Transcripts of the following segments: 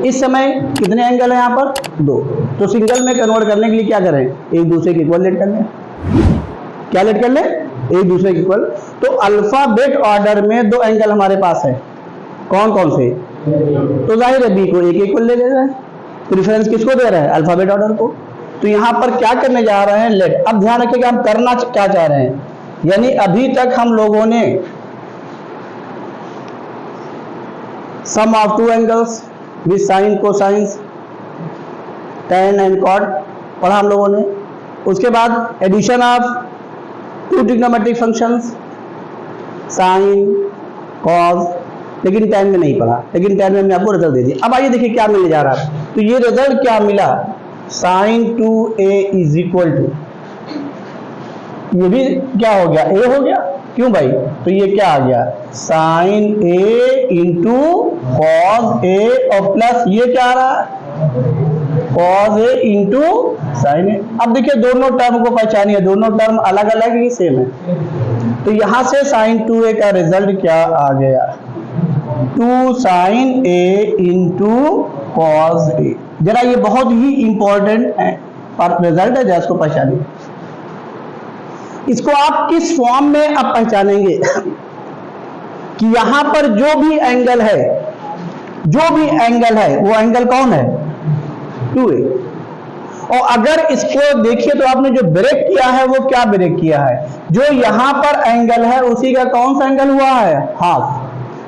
इस समय कितने एंगल है यहाँ पर? 2। तो सिंगल में कन्वर्ट करने के लिए क्या करें? एक दूसरे के इक्वल लेट कर लें। क्या लेट कर लें? एक दूसरे के इक्वल। तो अल्फाबेट ऑर्डर में 2 एंगल हमारे पास है, कौन कौन से? तो जाहिर है बी को एक इक्वल ले रहा है, प्रेफरेंस किसको दे रहा है? अल्फाबेट ऑर्डर को। तो यहां पर क्या करने जा रहे हैं? लेट। अब ध्यान रखिएगा हम करना क्या चाह रहे हैं, यानी अभी तक हम लोगों ने sum of 2 angles with sine cosines tan and cot पढ़ा हम लोगों ने। उसके बाद addition of 2 trigonometric functions sine cos, लेकिन tan में नहीं पढ़ा, लेकिन tan में हमने आपको रिजल्ट दे दिया। अब आइए देखिए क्या मिलने जा रहा है। तो ये रिजल्ट क्या मिला? sin 2a is equal to, ये भी क्या हो गया? a हो गया। क्यों भाई? तो ये क्या आ गया? sin a into cos a और प्लस ये क्या आ रहा है? cos a into sin a। अब देखिए दोनों टर्म को पहचानिए, दोनों टर्म अलग अलग ही सेम है। तो यहां से sin 2a का रिजल्ट क्या आ गया? 2 sin a into cos a। जरा ये बहुत ही इंपॉर्टेंट रिजल्ट है, जरा इसको पहचानिए। इसको आप किस फॉर्म में आप पहचानेंगे कि यहां पर जो भी एंगल है, जो भी एंगल है वो एंगल कौन है? 2a। और अगर इसको देखिए तो आपने जो ब्रेक किया है वो क्या ब्रेक किया है? जो यहां पर एंगल है उसी का कौन सा एंगल हुआ है? हाफ।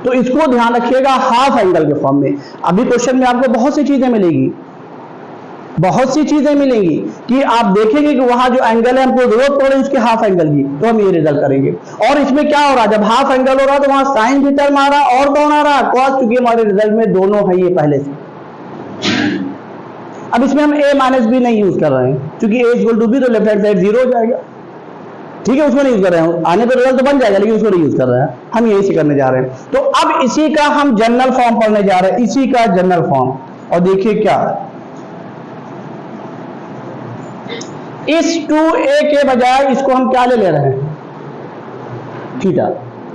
तो इसको ध्यान रखिएगा हाफ एंगल के फॉर्म में। अभी क्वेश्चन में आपको बहुत सी चीजें मिलेगी, बहुत सी चीजें मिलेंगी कि आप देखेंगे कि वहां जो एंगल है हमको जरूरत पड़ रही है उसके हाफ एंगल की, तो हम ये रिजल्ट करेंगे। और इसमें क्या हो रहा है? जब हाफ एंगल हो रहा है तो वहां साइन भी टर्म आ रहा है और कौन आ रहा है? कॉस, चूंकि हमारे रिजल्ट में दोनों है ये पहले से। अब इसमें हम a माइनस बी नहीं यूज कर रहे हैं, क्योंकि a इक्वल टू बी तो लेफ्ट हैंड साइड 0 हो जाएगा। ठीक है, उसको नहीं यूज कर रहे हैं, आने पर रिजल्ट तो बन जाएगा, लेकिन उसको नहीं यूज कर रहे हैं, हम यही से करने जा रहे हैं। तो अब इसी का हम जनरल फॉर्म पढ़ने जा रहे हैं, इसी का जनरल फॉर्म। और देखिए क्या, इस 2a के बजाय इसको हम क्या ले रहे हैं? थीटा।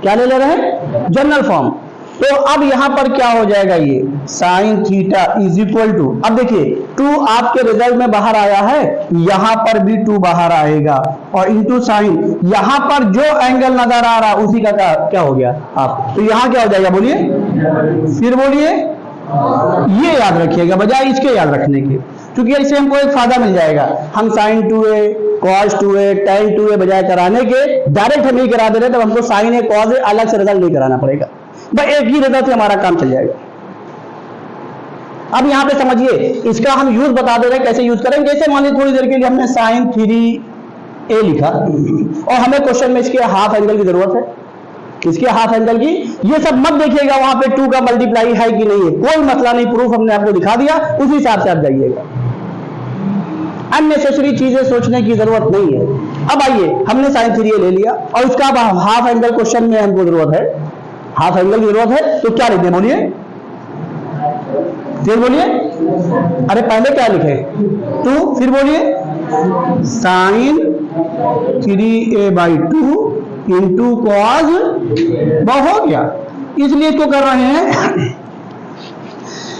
क्या ले रहे हैं? General form. तो अब यहां पर क्या हो जाएगा? ये sine theta is equal to, अब देखिए 2 आपके रिजल्ट में बाहर आया है, यहां पर भी 2 बाहर आएगा और इंटू साइन, यहां पर जो एंगल नजर आ रहा उसी का क्या हो गया? आप। तो यहां क्या हो जाएगा? बोलिए, फिर बोलिए। ये याद रखिएगा बजाय इसके याद रखने के, क्योंकि इससे हमको एक फायदा मिल जाएगा। हम sin 2a, cos 2a, tan 2a बजाय कराने के डायरेक्ट हम ही करा दे रहे, तब हमको sin a, cos a अलग से रिजल्ट नहीं कराना पड़ेगा, बस एक ही रिजल्ट से हमारा काम चल जाएगा। अब यहां पे समझिए, इसका हम यूज बता दे रहे हैं, कैसे यूज करेंगे। जैसे मान लीजिए थोड़ी देर के लिए हमने sin 3a लिखा और हमें क्वेश्चन में इसके हाफ एंगल की जरूरत है, इसके हाफ एंगल की। ये सब मत देखिएगा वहां पे 2 का मल्टीप्लाई है कि नहीं है, कोई मसला नहीं, प्रूफ हमने आपको दिखा दिया, उसी हिसाब से आप जाइएगा। अननेसेसरी चीजें सोचने की जरूरत नहीं है। अब आइए, हमने sin 3a ले लिया और उसका हाफ एंगल क्वेश्चन में हमको जरूरत है, हाफ एंगल की जरूरत है, तो क्या लिखें? बोलिए, फिर बोलिए। अरे पहले क्या लिखे? 2, फिर बोलिए sin 3a/2 इंटू कॉस, हो गया। इसलिए इसको कर रहे हैं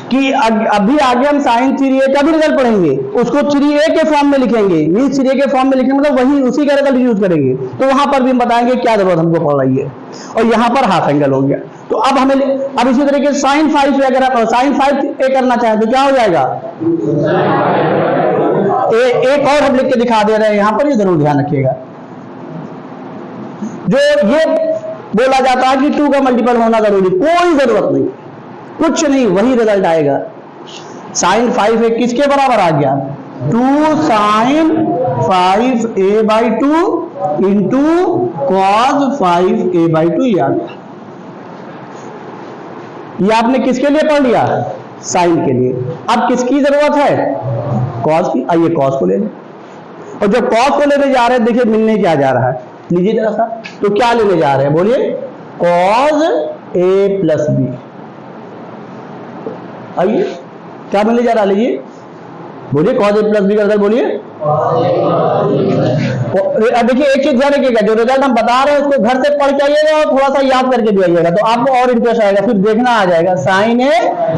कि अभी आगे हम sin 3a का भी रिजल्ट पढ़ेंगे, उसको 3a के फॉर्म में लिखेंगे, मीन 3a के फॉर्म में लिखेंगे, मतलब वही उसी का रिजल्ट यूज करेंगे। तो वहां पर भी हम बताएंगे क्या जरूरत हमको पड़ रही है। और यहां पर हाफ एंगल हो गया। तो अब हमें, अब इसी तरीके sin 5 अगर आप sin 5a करना चाहें तो क्या हो जाएगा? एक और हम लिख के दिखा दे रहे हैं यहां पर, ये जरूर ध्यान रखिएगा। जो ये बोला जाता है कि 2 का मल्टीपल होना जरूरी, कोई जरूरत नहीं, कुछ नहीं, वही रिजल्ट आएगा। sin 5a किसके बराबर आ गया? 2 sin 5a/2 into cos 5a/2 ये आ गया। ये आपने किसके लिए पढ़ लिया? साइन के लिए। अब किसकी जरूरत है? कॉस की। आइए कॉस को ले लें, और जब कॉस को लेने जा रहे हैं, देखिए मिलने क्या जा रहा है, लीजिए जरा सा। तो क्या लेने जा रहे हैं? बोलिए, cos a प्लस बी। आइए क्या मिलने जा रहा है? लीजिए बोलिए, cos a प्लस बी का रिजल्ट बोलिए। देखिए एक चीज ध्यान रखिएगा, जो रिजल्ट हम बता रहे हैं उसको घर से पढ़ के आइएगा और थोड़ा सा याद करके भी आइएगा, तो आपको और इंटरेस्ट आएगा, फिर देखना आ जाएगा sin a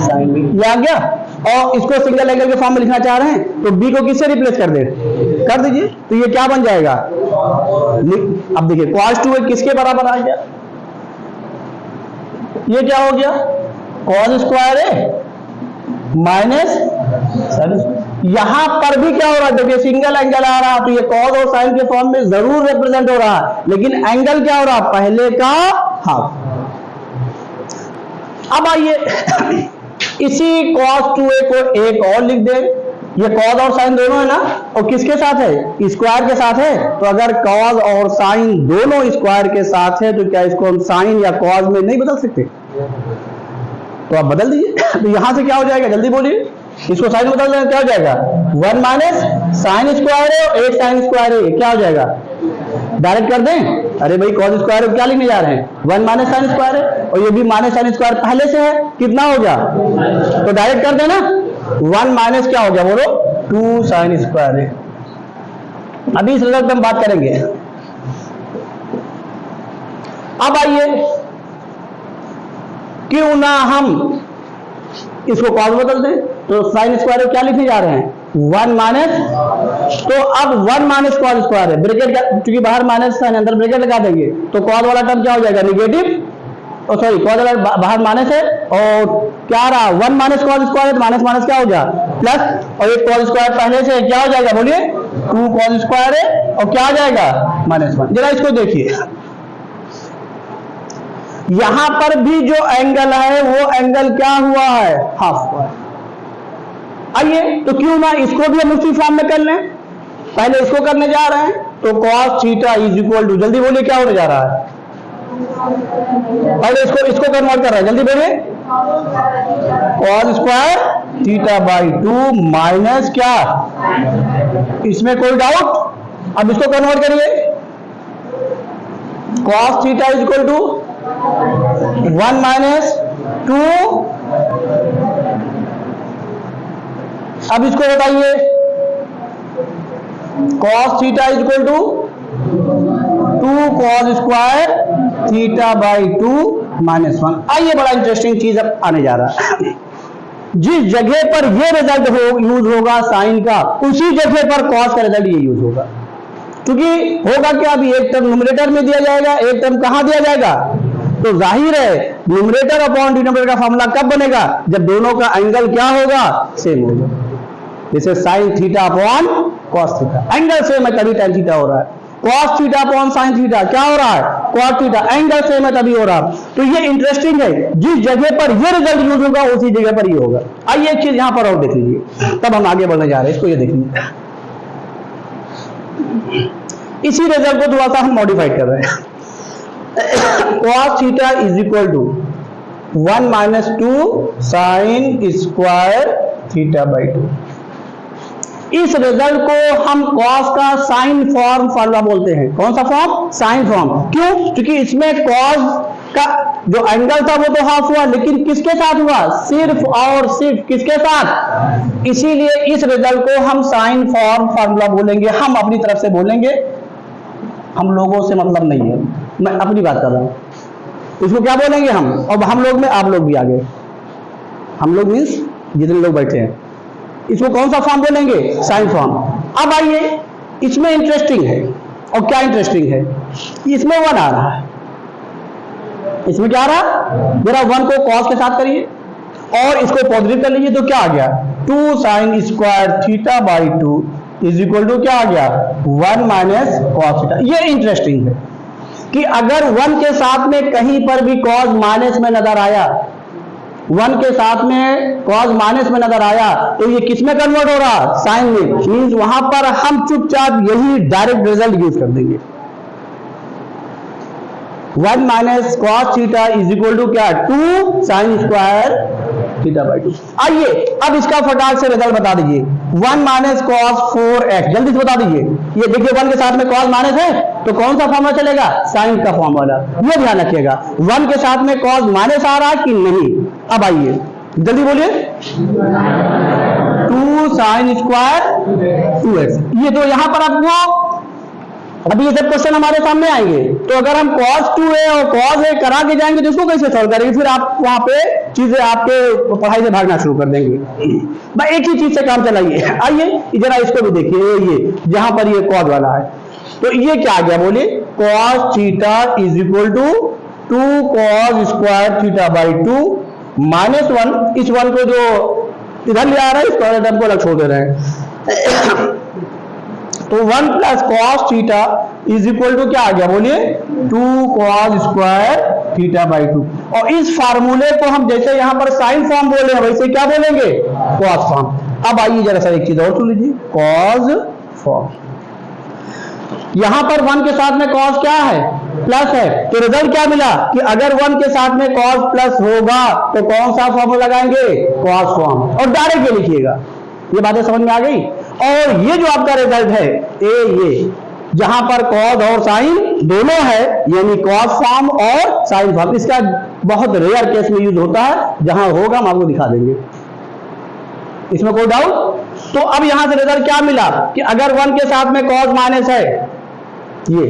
sin b। ये आ गया। और इसको सिंगल एंगल के फॉर्म में लिखना चाह रहे हैं तो बी को किससे रिप्लेस कर दीजिए, तो ये क्या बन जाएगा, अब देखिए cos 2a किसके बराबर आ गया, ये क्या हो गया cos square a minus sin। यहां पर भी क्या हो रहा है, देखिए सिंगल एंगल आ रहा है तो ये cos और sin के फॉर्म में जरूर रिप्रेजेंट हो रहा है, लेकिन एंगल क्या हो रहा है, पहले का हाफ। अब आइए इसी cos 2a को एक और लिख दें, ये cos और sin दोनों है ना, और किसके साथ है, स्क्वायर के साथ है, तो अगर cos और sin दोनों स्क्वायर के साथ है तो क्या इसको हम sin या cos में नहीं बदल सकते, तो आप बदल दीजिए। तो यहां से क्या हो जाएगा, जल्दी बोलिए, इसको sin में बदल दें क्या हो जाएगा, 1 माइनस sin स्क्वायर है और 8 sin स्क्वायर है, क्या हो जाएगा, डायरेक्ट कर दें, अरे भाई cos स्क्वायर क्या लिखने जा रहे हैं, 1 माइनस sin स्क्वायर है और ये भी माइनस sin स्क्वायर पहले से है, कितना हो गया, तो डायरेक्ट कर देना, 1 माइनस क्या हो गया बोलो, 2 sin स्क्वायर है। अभी इस रिजल्ट में हम बात करेंगे। अब आइए क्यों ना हम इसको cos बदल दें, तो sin स्क्वायर क्या लिखने जा रहे हैं, 1 माइनस, तो अब 1 माइनस cos स्क्वायर है, ब्रैकेट क्योंकि बाहर माइनस है अंदर ब्रैकेट लगा देंगे तो cos वाला टर्म क्या हो जाएगा, निगेटिव, सॉरी cos वाला बाहर माइनस है और क्या आ रहा, 1 माइनस cos स्क्वायर है, माइनस माइनस क्या हो गया प्लस, और ये cos स्क्वायर पहले से क्या हो जाएगा बोलिए, 2 cos स्क्वायर है और क्या आ जाएगा -1। जरा इसको देखिए, यहां पर भी जो एंगल है वो एंगल क्या हुआ है, हाफ हुआ है। आइए तो क्यों ना इसको भी हम उसी फॉर्म में कर लें, पहले इसको करने जा रहे हैं तो cos theta is equal to, जल्दी बोलिए क्या होने जा रहा है, पहले इसको कन्वर्ट कर रहा है, जल्दी बोलिए, cos square theta by 2 minus क्या, इसमें कोई डाउट, अब इसको कन्वर्ट करिए, cos theta is equal to 1 minus 2, अब इसको बताइए, cos theta is equal to 2 cos square theta by 2 -1। आइए बड़ा इंटरेस्टिंग चीज अब आने जा रहा है, जिस जगह पर ये रिजल्ट यूज होगा साइन का, उसी जगह पर cos का रिजल्ट ये यूज होगा, क्योंकि होगा क्या, अभी एक टर्म न्यूमरेटर में दिया जाएगा, एक टर्म कहां दिया जाएगा, तो जाहिर है न्यूमरेटर अपॉन डिनोमिनेटर का फॉर्मूला कब बनेगा, जब दोनों का एंगल क्या होगा, सेम होगा, जैसे sine theta upon cos theta, angle same है तभी tan थीटा हो रहा है, cos theta upon sine theta क्या हो रहा है, cos थीटा, एंगल सेम है तभी हो रहा है। तो ये इंटरेस्टिंग है, जिस जगह पर ये रिजल्ट यूज होगा उसी जगह पर ये होगा। आइए एक चीज यहां पर और देख लीजिए, तब हम आगे बढ़ने जा रहे हैं, इसको ये देख लीजिए, इसी रिजल्ट को थोड़ा सा हम मॉडिफाई कर रहे हैं, cos theta is equal to 1 minus 2 sine square theta by 2। इस रिजल्ट को हम cos का साइन फॉर्म फार्मूला बोलते हैं, कौन सा फॉर्म, साइन फॉर्म, क्यों, क्योंकि इसमें cos का जो एंगल था वो तो हाफ हुआ, लेकिन किसके साथ हुआ, सिर्फ और सिर्फ किसके साथ, इसीलिए इस रिजल्ट को हम साइन फॉर्म फार्मूला बोलेंगे, हम अपनी तरफ से बोलेंगे, हम लोगों से मतलब नहीं है, मैं अपनी बात कर रहा हूं, इसको क्या बोलेंगे हम, और हम लोग में आप लोग भी आगे, हम लोग मीन्स जितने लोग बैठे हैं, इसको कौन सा फॉर्म बोलेंगे, साइन फॉर्म। अब आइए इसमें इंटरेस्टिंग है, और क्या इंटरेस्टिंग है, इसमें 1 आ रहा है, इसमें क्या आ रहा, जरा 1 को cos के साथ करिए और इसको पॉजिटिव कर लीजिए, तो क्या आ गया, 2 sine square theta by 2 is equal to क्या आ गया, 1 माइनस cos थीटा। ये इंटरेस्टिंग है कि अगर 1 के साथ में कहीं पर भी cos माइनस में नजर आया, 1 के साथ में cos माइनस में नजर आया, तो ये किस में कन्वर्ट हो रहा, साइन में, मींस वहां पर हम चुपचाप यही डायरेक्ट रिजल्ट यूज कर देंगे, 1 minus cos theta is equal to क्या, 2 साइन स्क्वायर थीटा बाई 2। आइए अब इसका फटाक से रिजल्ट बता दीजिए, 1 माइनस cos 4x, जल्दी से बता दीजिए, ये देखिए 1 के साथ में cos माइनस है तो कौन सा फॉर्मूला चलेगा, साइन का फॉर्मूला, ये ध्यान रखिएगा, 1 के साथ में cos माइनस आ रहा है कि नहीं। अब आइए जल्दी बोलिए, 2 साइन स्क्वायर 2x, ये तो यहां पर आपको अभी ये सब क्वेश्चन हमारे सामने आएंगे, तो अगर हम cos 2a और cos a करा के जाएंगे तो इसको कैसे सॉल्व करेंगे? फिर आप वहां पे चीजें आपके पढ़ाई से भागना शुरू कर देंगे। भाई एक ही चीज से काम चलाइए। आइए जरा इसको भी देखिए, ये जहां पर ये cos वाला है, तो ये क्या आ गया बोलिए? cos theta is equal to 2 cos square theta by 2 minus 1। इस 1 को जो इधर ले आ रहा है, स्क्वायर टर्म को अलग छोड़ दे रहे हैं, तो 1 plus cos theta is equal to क्या आ गया बोलिए? 2 cos स्क्वायर थीटा बाई 2। और इस फार्मूले को हम जैसे यहां पर साइन फॉर्म बोले हैं, वैसे क्या बोलेंगे? Cos form. अब आइए जरा सा एक चीज और सुन लीजिए, कॉस फॉर्म। यहां पर 1 के साथ में कॉस क्या है? प्लस है, तो रिजल्ट क्या मिला कि अगर 1 के साथ में कॉस प्लस होगा तो कौन सा फॉर्म लगाएंगे? Cos form. और डायरेक्ट ये लिखिएगा। ये बातें समझ में आ गई? और ये जो आपका रिजल्ट है ये जहां पर कॉस और साइन दोनों है, यानी कॉस फॉर्म और साइन फॉर्म, इसका बहुत रेयर केस में यूज होता है, जहां होगा हम आपको दिखा देंगे, इसमें कोई डाउट? तो अब यहां से रिजल्ट क्या मिला कि अगर 1 के साथ में कॉस माइनस है, ये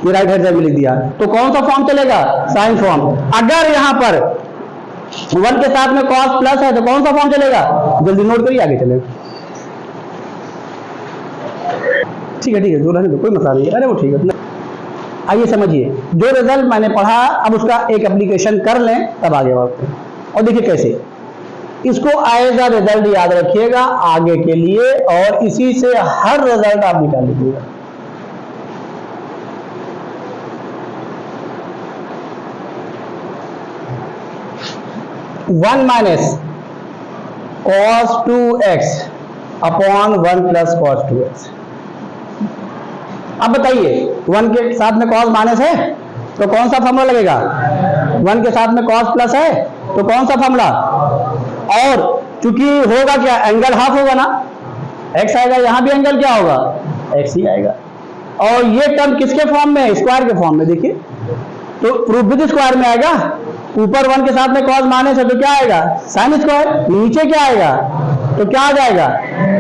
राइट हैंड साइड में लिख दिया, तो कौन सा फॉर्म चलेगा? Sine form. अगर यहां पर 1 के साथ में कॉस प्लस है तो कौन सा फॉर्म चलेगा? जल्दी नोट करिए, आगे चलेगा। ठीक है जो रहने दो, कोई मसला नहीं है। अरे वो ठीक है। आइए समझिए, जो रिजल्ट मैंने पढ़ा अब उसका एक एप्लीकेशन कर लें, तब आगे बढ़ते हैं। और देखिए कैसे इसको एज अ रिजल्ट याद रखिएगा आगे के लिए, और इसी से हर रिजल्ट आप निकाल लीजिएगा। One minus cos 2x upon 1 plus cos 2x। अब बताइए 1 के साथ में cos माइनस है तो कौन सा फॉर्मूला लगेगा? 1 के साथ में cos प्लस है तो कौन सा फॉर्मूला? और चूंकि होगा क्या, एंगल हाफ होगा ना, x आएगा, यहां भी एंगल क्या होगा? x ही आएगा। और ये टर्म किसके फॉर्म में? स्क्वायर के फॉर्म में। देखिए तो प्रूफ भी स्क्वायर में आएगा। ऊपर 1 के साथ में cos माइनस है तो क्या आएगा? Sine square. नीचे क्या आएगा? तो क्या आ जाएगा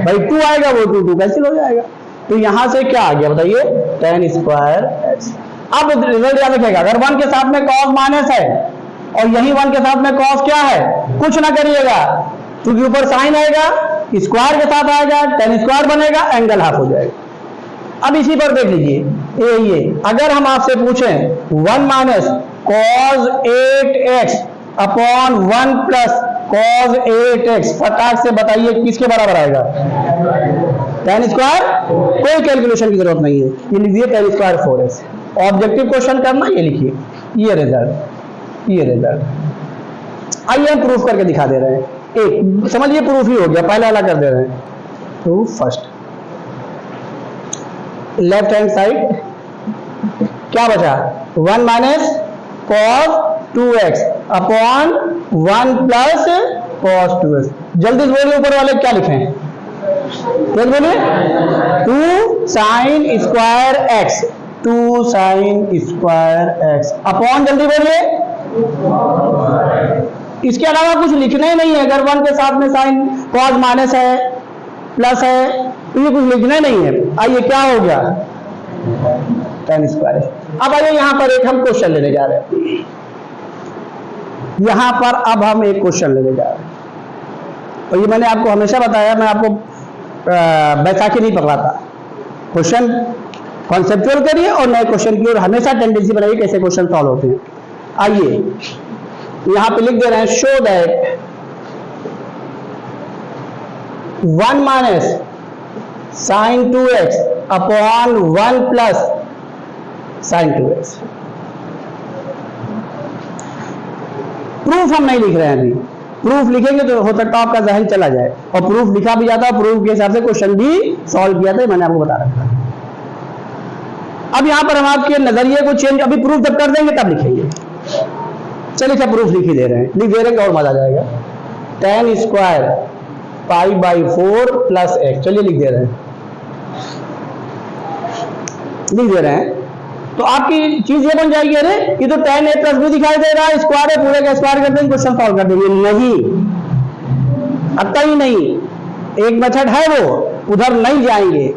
भाई? 2 आएगा, वो 2 कैंसिल हो जाएगा। तो यहां से क्या आ गया बताइए? tan square x। अब रिजल्ट याद रखिएगा, अगर 1 के साथ में cos माइनस है और यही 1 के साथ में cos क्या है, कुछ ना करिएगा, क्योंकि ऊपर साइन आएगा, स्क्वायर के साथ आएगा, tan स्क्वायर बनेगा, एंगल हाफ हो जाएगा। अब इसी पर देख लीजिए, ये अगर हम आपसे पूछें 1 minus cos 8x upon 1 plus cos 8x, फटाक से बताइए किसके बराबर आएगा? tan square. कोई कैलकुलेशन की जरूरत नहीं है, ये लिखिए tan square 4x। Objective question करना, ये लिखिए, ये रिजल्ट। आइए हम प्रूफ करके दिखा दे रहे हैं। एक समझिए प्रूफ ही हो गया, पहले वाला कर दे रहे हैं। Proof first, left hand side क्या बचा? 1 minus cos 2x upon 1 plus cos 2x। जल्दी बोलिए ऊपर वाले क्या लिखें? बोलिए 2 sine square x, 2 sine square x upon, जल्दी बोलिए, इसके अलावा कुछ लिखना ही नहीं है। अगर 1 के साथ में साइन cos माइनस है, प्लस है, तो ये कुछ लिखना ही नहीं है। आइए क्या हो गया? tan square. अब आइए यहां पर एक हम क्वेश्चन लेने जा रहे हैं। यहां पर अब हम एक क्वेश्चन लेने जा रहे हैं, और ये मैंने आपको हमेशा बताया, मैं आपको बैसाखी नहीं पकड़ाता। क्वेश्चन कॉन्सेप्चुअल करिए और नए क्वेश्चन की ओर हमेशा टेंडेंसी बनाइए, कैसे क्वेश्चन सॉल्व होते हैं। आइए यहां पे लिख दे रहे हैं, show that 1 minus sine 2x upon 1 plus sine 2x। Proof हम नहीं लिख रहे हैं अभी, प्रूफ लिखेंगे तो हो सकता है आपका जहन चला जाए, और प्रूफ लिखा भी जाता है, प्रूफ के हिसाब से क्वेश्चन भी सॉल्व किया था, मैंने आपको बता रखा। अब यहां पर हम आपके नजरिए को चेंज, अभी प्रूफ जब कर देंगे तब लिखेंगे। चलिए क्या प्रूफ लिख ही दे रहे हैं, लिख दे रहे हैं और मजा आ जाएगा। tan square pi by 4 plus x, चलिए लिख दे रहे हैं। तो आपकी चीज ये बन जाएगी, अरे ये तो tan a प्लस b दिखाई दे रहा है, स्क्वायर है, पूरे का स्क्वायर कर देंगे, क्वेश्चन सॉल्व कर देंगे। नहीं, अतः ही नहीं, एक मेथड है वो, उधर नहीं जाएंगे।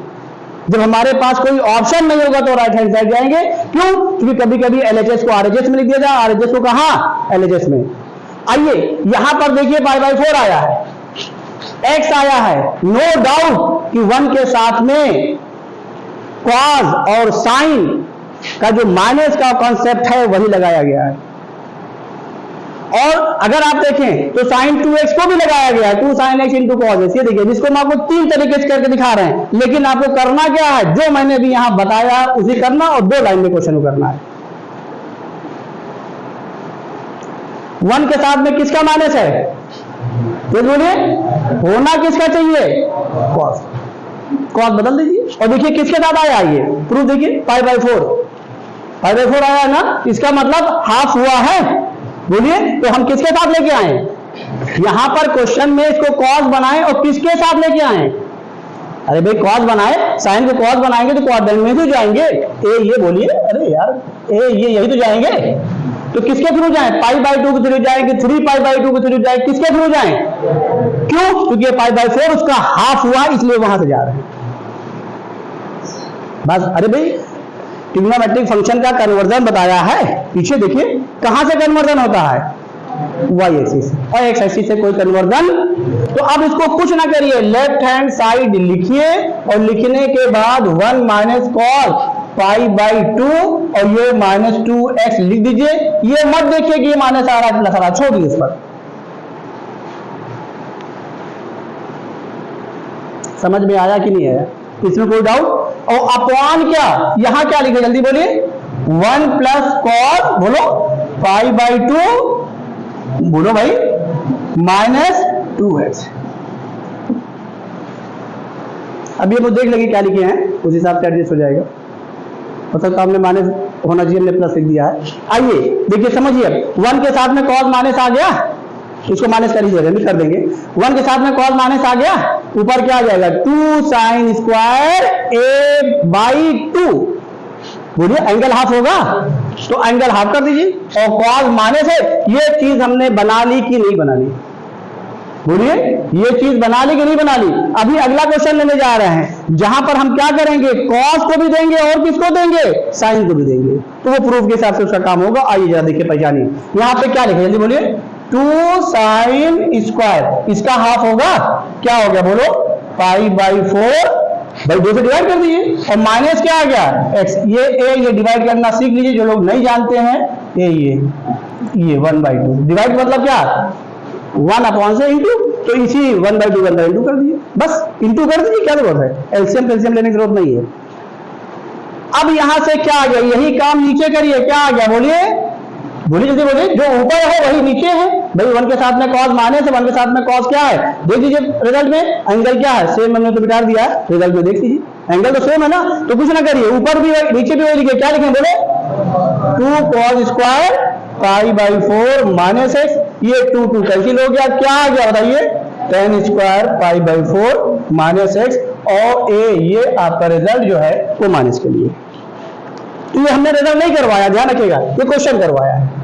जब हमारे पास कोई ऑप्शन नहीं होगा तो राइट हैंड साइड जाएंगे। क्यों? क्योंकि कभी कभी LHS को RHS में लिख दिया जाए, RHS को कहां? LHS में। आइए यहां पर देखिए π/4 आया है, x आया है। नो डाउट कि 1 के साथ में कॉस और साइन का जो माइनस का कॉन्सेप्ट है वही लगाया गया है। और अगर आप देखें तो sin 2x को भी लगाया गया है, 2 sin x into cos x। ये देखिए जिसको मैं आपको 3 तरीके से करके दिखा रहे हैं, लेकिन आपको करना क्या है? जो मैंने अभी यहां बताया उसी करना और 2 लाइन में क्वेश्चन करना है। 1 के साथ में किसका माइनस है? तो बोलिए होना किसका चाहिए? कॉस। कॉस बदल दीजिए और देखिए किसके साथ आया ये प्रूफ। देखिए π/4 आया है ना, इसका मतलब हाफ हुआ है। बोलिए तो हम किसके साथ लेके आए? यहां पर क्वेश्चन में इसको कॉस बनाए और किसके साथ लेके आए? अरे भाई कॉस बनाए, साइन को कॉस बनाएंगे तो क्वाड्रेंट में तो जाएंगे। ये बोलिए, अरे यार ये यही तो जाएंगे। तो किसके थ्रू जाए? π/2 के थ्रू जाएंगे, 3π/2 के थ्रू जाए, किसके थ्रू जाए? क्यों? क्योंकि π/4 उसका हाफ हुआ इसलिए वहां से जा रहे हैं बस। अरे भाई ट्रिग्नोमेट्रिक फंक्शन का कन्वर्जन बताया है, पीछे देखिए कहां से कन्वर्जन होता है? y एक्सिस और x एक्सिस से कोई कन्वर्जन। तो अब इसको कुछ ना करिए, लेफ्ट हैंड साइड लिखिए और लिखने के बाद 1 माइनस कॉस π/2 और ये -2x लिख दीजिए। ये मत देखिए कि ये माइनस आ रहा है प्लस आ रहा है, छोड़िए इस पर। समझ में आया कि नहीं आया? इसमें कोई डाउट? और अपॉन क्या यहां क्या लिखे? जल्दी बोलिए। 1 प्लस कॉस बोलो π/2 बोलो भाई -2x। अब ये मुझे देख लगे क्या लिखे हैं, उस हिसाब से एडजस्ट हो जाएगा। मतलब तो हमने माइनस होना चाहिए, हमने प्लस लिख दिया है। आइए देखिए समझिए, 1 के साथ में कॉस माइनस आ गया, इसको माइनस कर लीजिएगा, नहीं कर देंगे। 1 के साथ में कॉस माइनस आ गया, ऊपर क्या आ जाएगा? 2 sin स्क्वायर a/2। बोलिए एंगल हाफ होगा तो एंगल हाफ कर दीजिए। और कॉस माइनस है, ये चीज हमने बना ली कि नहीं बना ली? बोलिए ये चीज बना ली कि नहीं बना ली? अभी अगला क्वेश्चन लेने जा रहे हैं जहां पर हम क्या करेंगे? कॉस को भी देंगे और किसको देंगे? साइन को भी देंगे। तो वो प्रूफ के हिसाब से उसका काम होगा। आइए जरा देखिए, पहचानिए यहां पे क्या लिखे, जल्दी बोलिए। 2 sin स्क्वायर, इसका हाफ होगा, क्या हो गया बोलो? π/4 भाई 2 से डिवाइड कर दीजिए। और माइनस क्या आ गया? x। ये डिवाइड करना सीख लीजिए जो लोग नहीं जानते हैं। ये 1/2 डिवाइड मतलब क्या? 1 अपॉन से इंटू, तो इसी 1/2 इंटू कर दीजिए, बस इंटू कर दीजिए, क्या जरूरत है? एलसीएम लेने की जरूरत नहीं है। अब यहां से क्या आ गया? यही काम नीचे करिए, क्या आ गया बोलिए? बोलिए जल्दी बोलिए। जो ऊपर है वही नीचे है भाई। 1 के साथ में कॉस माइनस है, 1 के साथ में कॉस क्या है? देख लीजिए रिजल्ट में एंगल क्या है, सेम हमने तो बिठा दिया है, रिजल्ट में देख लीजिए एंगल तो सेम है ना। तो कुछ ना करिए, ऊपर भी नीचे भी वही लिखे, क्या लिखे बोले? 2 cos स्क्वायर π/4 -x। ये 2 कैंसिल हो गया, क्या आ गया बताइए? tan square π/4 -x। और ये आपका रिजल्ट जो है वो माइनस के लिए। ये हमने रिजल्ट नहीं करवाया, ध्यान रखिएगा, ये क्वेश्चन करवाया है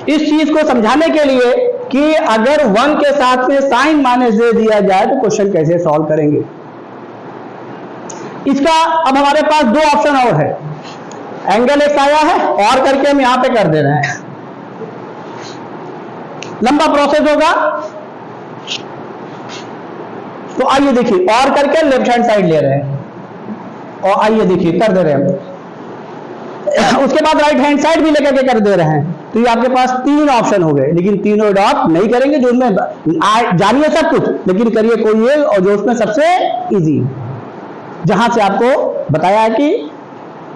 इस चीज को समझाने के लिए कि अगर 1 के साथ में साइन माइनस दे दिया जाए तो क्वेश्चन कैसे सॉल्व करेंगे। इसका अब हमारे पास 2 ऑप्शन और है। एंगल x आया है और करके हम यहां पे कर दे रहे हैं, लंबा प्रोसेस होगा। तो आइए देखिए, और करके लेफ्ट हैंड साइड ले रहे हैं और आइए देखिए कर दे रहे हैं। उसके बाद राइट हैंड साइड भी लेकर के कर दे रहे हैं। तो ये आपके पास 3 ऑप्शन हो गए, लेकिन तीनों अडॉप्ट नहीं करेंगे। जो उसमें जानिए सब कुछ, लेकिन करिए कोई एक और जो उसमें सबसे इजी, जहां से आपको बताया है कि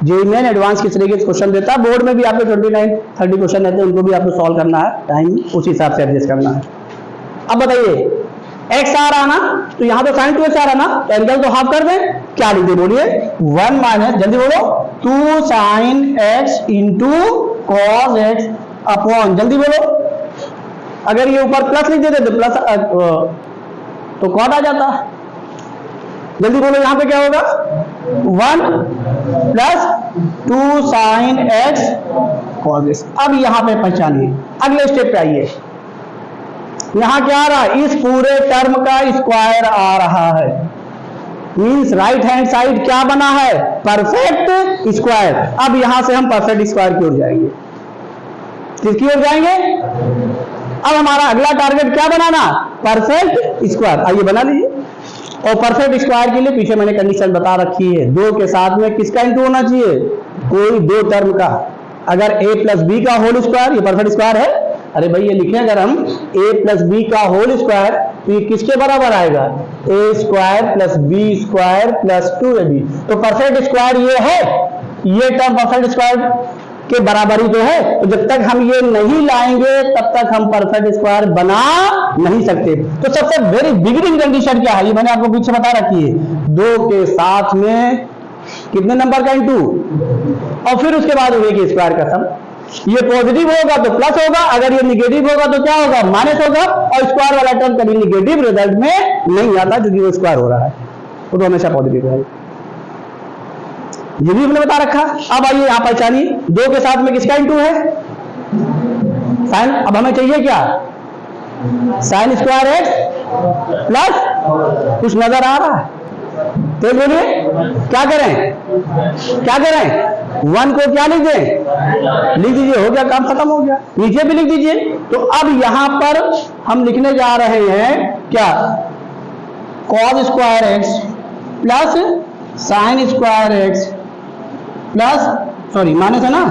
जेईई मेन एडवांस किस तरीके से क्वेश्चन देता है। बोर्ड में भी आपके 29-30 क्वेश्चन रहते हैं, उनको भी आपको सॉल्व करना है, टाइम उस हिसाब से एडजस्ट करना है। अब बताइए x आ रहा ना, तो यहां तो sin 2x आ रहा ना, तो एंगल तो हाफ कर दें, क्या लिख दे बोलिए? 1 माइनस, जल्दी बोलो, 2 sin x into cos x upon, जल्दी बोलो। अगर ये ऊपर प्लस लिख देते तो प्लस तो कॉट आ जाता। जल्दी बोलो यहां पे क्या होगा? 1 plus 2 sin x cos x। अब यहां पे पहचानिए, अगले स्टेप पे आइए। यहां क्या आ रहा है? इस पूरे टर्म का स्क्वायर आ रहा है। मींस राइट हैंड साइड क्या बना है, परफेक्ट स्क्वायर। अब यहां से हम परफेक्ट स्क्वायर की ओर जाएंगे, किसकी ओर जाएंगे? अब हमारा अगला टारगेट क्या बनाना, परफेक्ट स्क्वायर। आइए बना लीजिए। और परफेक्ट स्क्वायर के लिए पीछे मैंने कंडीशन बता रखी है, 2 के साथ में किसका इंटू होना चाहिए, कोई 2 टर्म का। अगर a प्लस बी का होल स्क्वायर, ये परफेक्ट स्क्वायर है, अरे भाई ये लिखें अगर हम a प्लस बी का होल स्क्वायर, तो ये किसके बराबर आएगा, a square plus b square plus 2ab। तो परफेक्ट स्क्वायर ये है, ये टर्म परफेक्ट स्क्वायर के बराबर ही तो है। तो जब तक हम ये नहीं लाएंगे तब तक हम परफेक्ट स्क्वायर बना नहीं सकते। तो सबसे वेरी बिगिनिंग कंडीशन क्या है, ये मैंने आपको पीछे बता रखी है, 2 के साथ में कितने नंबर का इंटू, और फिर उसके बाद a के स्क्वायर का सम। ये पॉजिटिव होगा तो प्लस होगा, अगर ये निगेटिव होगा तो क्या होगा, माइनस होगा। और स्क्वायर वाला टर्म कभी निगेटिव रिजल्ट में नहीं आता क्योंकि वो स्क्वायर हो रहा है, वो तो हमेशा पॉजिटिव है। ये भी हमने बता रखा। अब आइए यहां पहचानिए, 2 के साथ में किसका इंटू है, साइन। अब हमें चाहिए क्या, साइन स्क्वायर एक्स प्लस, कुछ नजर आ रहा है तो बोलिए क्या करें, क्या करें, 1 को क्या लिख दें, लिख दीजिए, हो गया, काम खत्म हो गया। नीचे भी लिख दीजिए। तो अब यहां पर हम लिखने जा रहे हैं क्या, cos square x plus sine square x plus, sorry minus है ना,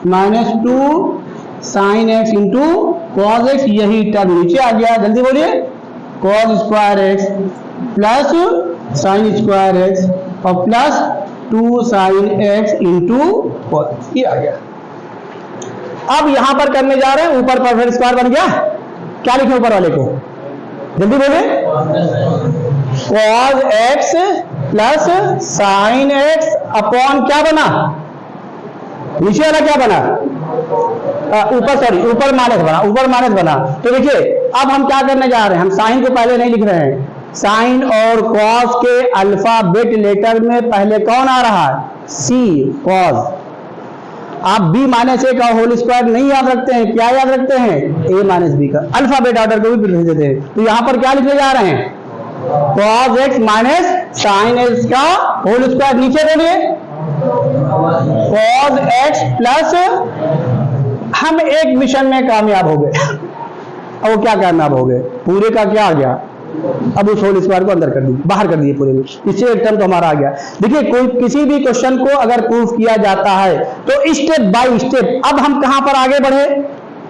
-2 sine x into cos x, यही टर्म नीचे आ गया। जल्दी बोलिए, cos square x plus sine square x और plus 2 sine x into cos, ये आ गया। अब यहां पर करने जा रहे हैं, ऊपर परफेक्ट स्क्वायर बन गया। क्या लिखे ऊपर वाले को, जल्दी बोलिए, cos x plus sine x upon क्या बना, नीचे वाला क्या बना, ऊपर सॉरी ऊपर माइनस बना, ऊपर माइनस बना। तो देखिए अब हम क्या करने जा रहे हैं, हम साइन को पहले नहीं लिख रहे हैं, साइन और कॉस के अल्फाबेट लेटर में पहले कौन आ रहा है, सी, कॉस। आप b माइनस ए का होल स्क्वायर नहीं याद रखते हैं, क्या याद रखते हैं, a माइनस बी का। अल्फाबेट ऑर्डर को भी लिख देते हैं। तो यहां पर क्या लिखने जा रहे हैं, cos x minus sine x का होल स्क्वायर। नीचे बोलिए, कॉस एक्स प्लस, हम एक मिशन में कामयाब हो गए। अब वो क्या कामयाब हो गए, पूरे का क्या आ गया, अब उस होल स्क्वायर को अंदर कर दिए, बाहर कर दिए पूरे में, इससे एक टर्म तो हमारा आ गया। देखिए कोई किसी भी क्वेश्चन को अगर प्रूफ किया जाता है तो स्टेप बाय स्टेप, अब हम कहां पर आगे बढ़े,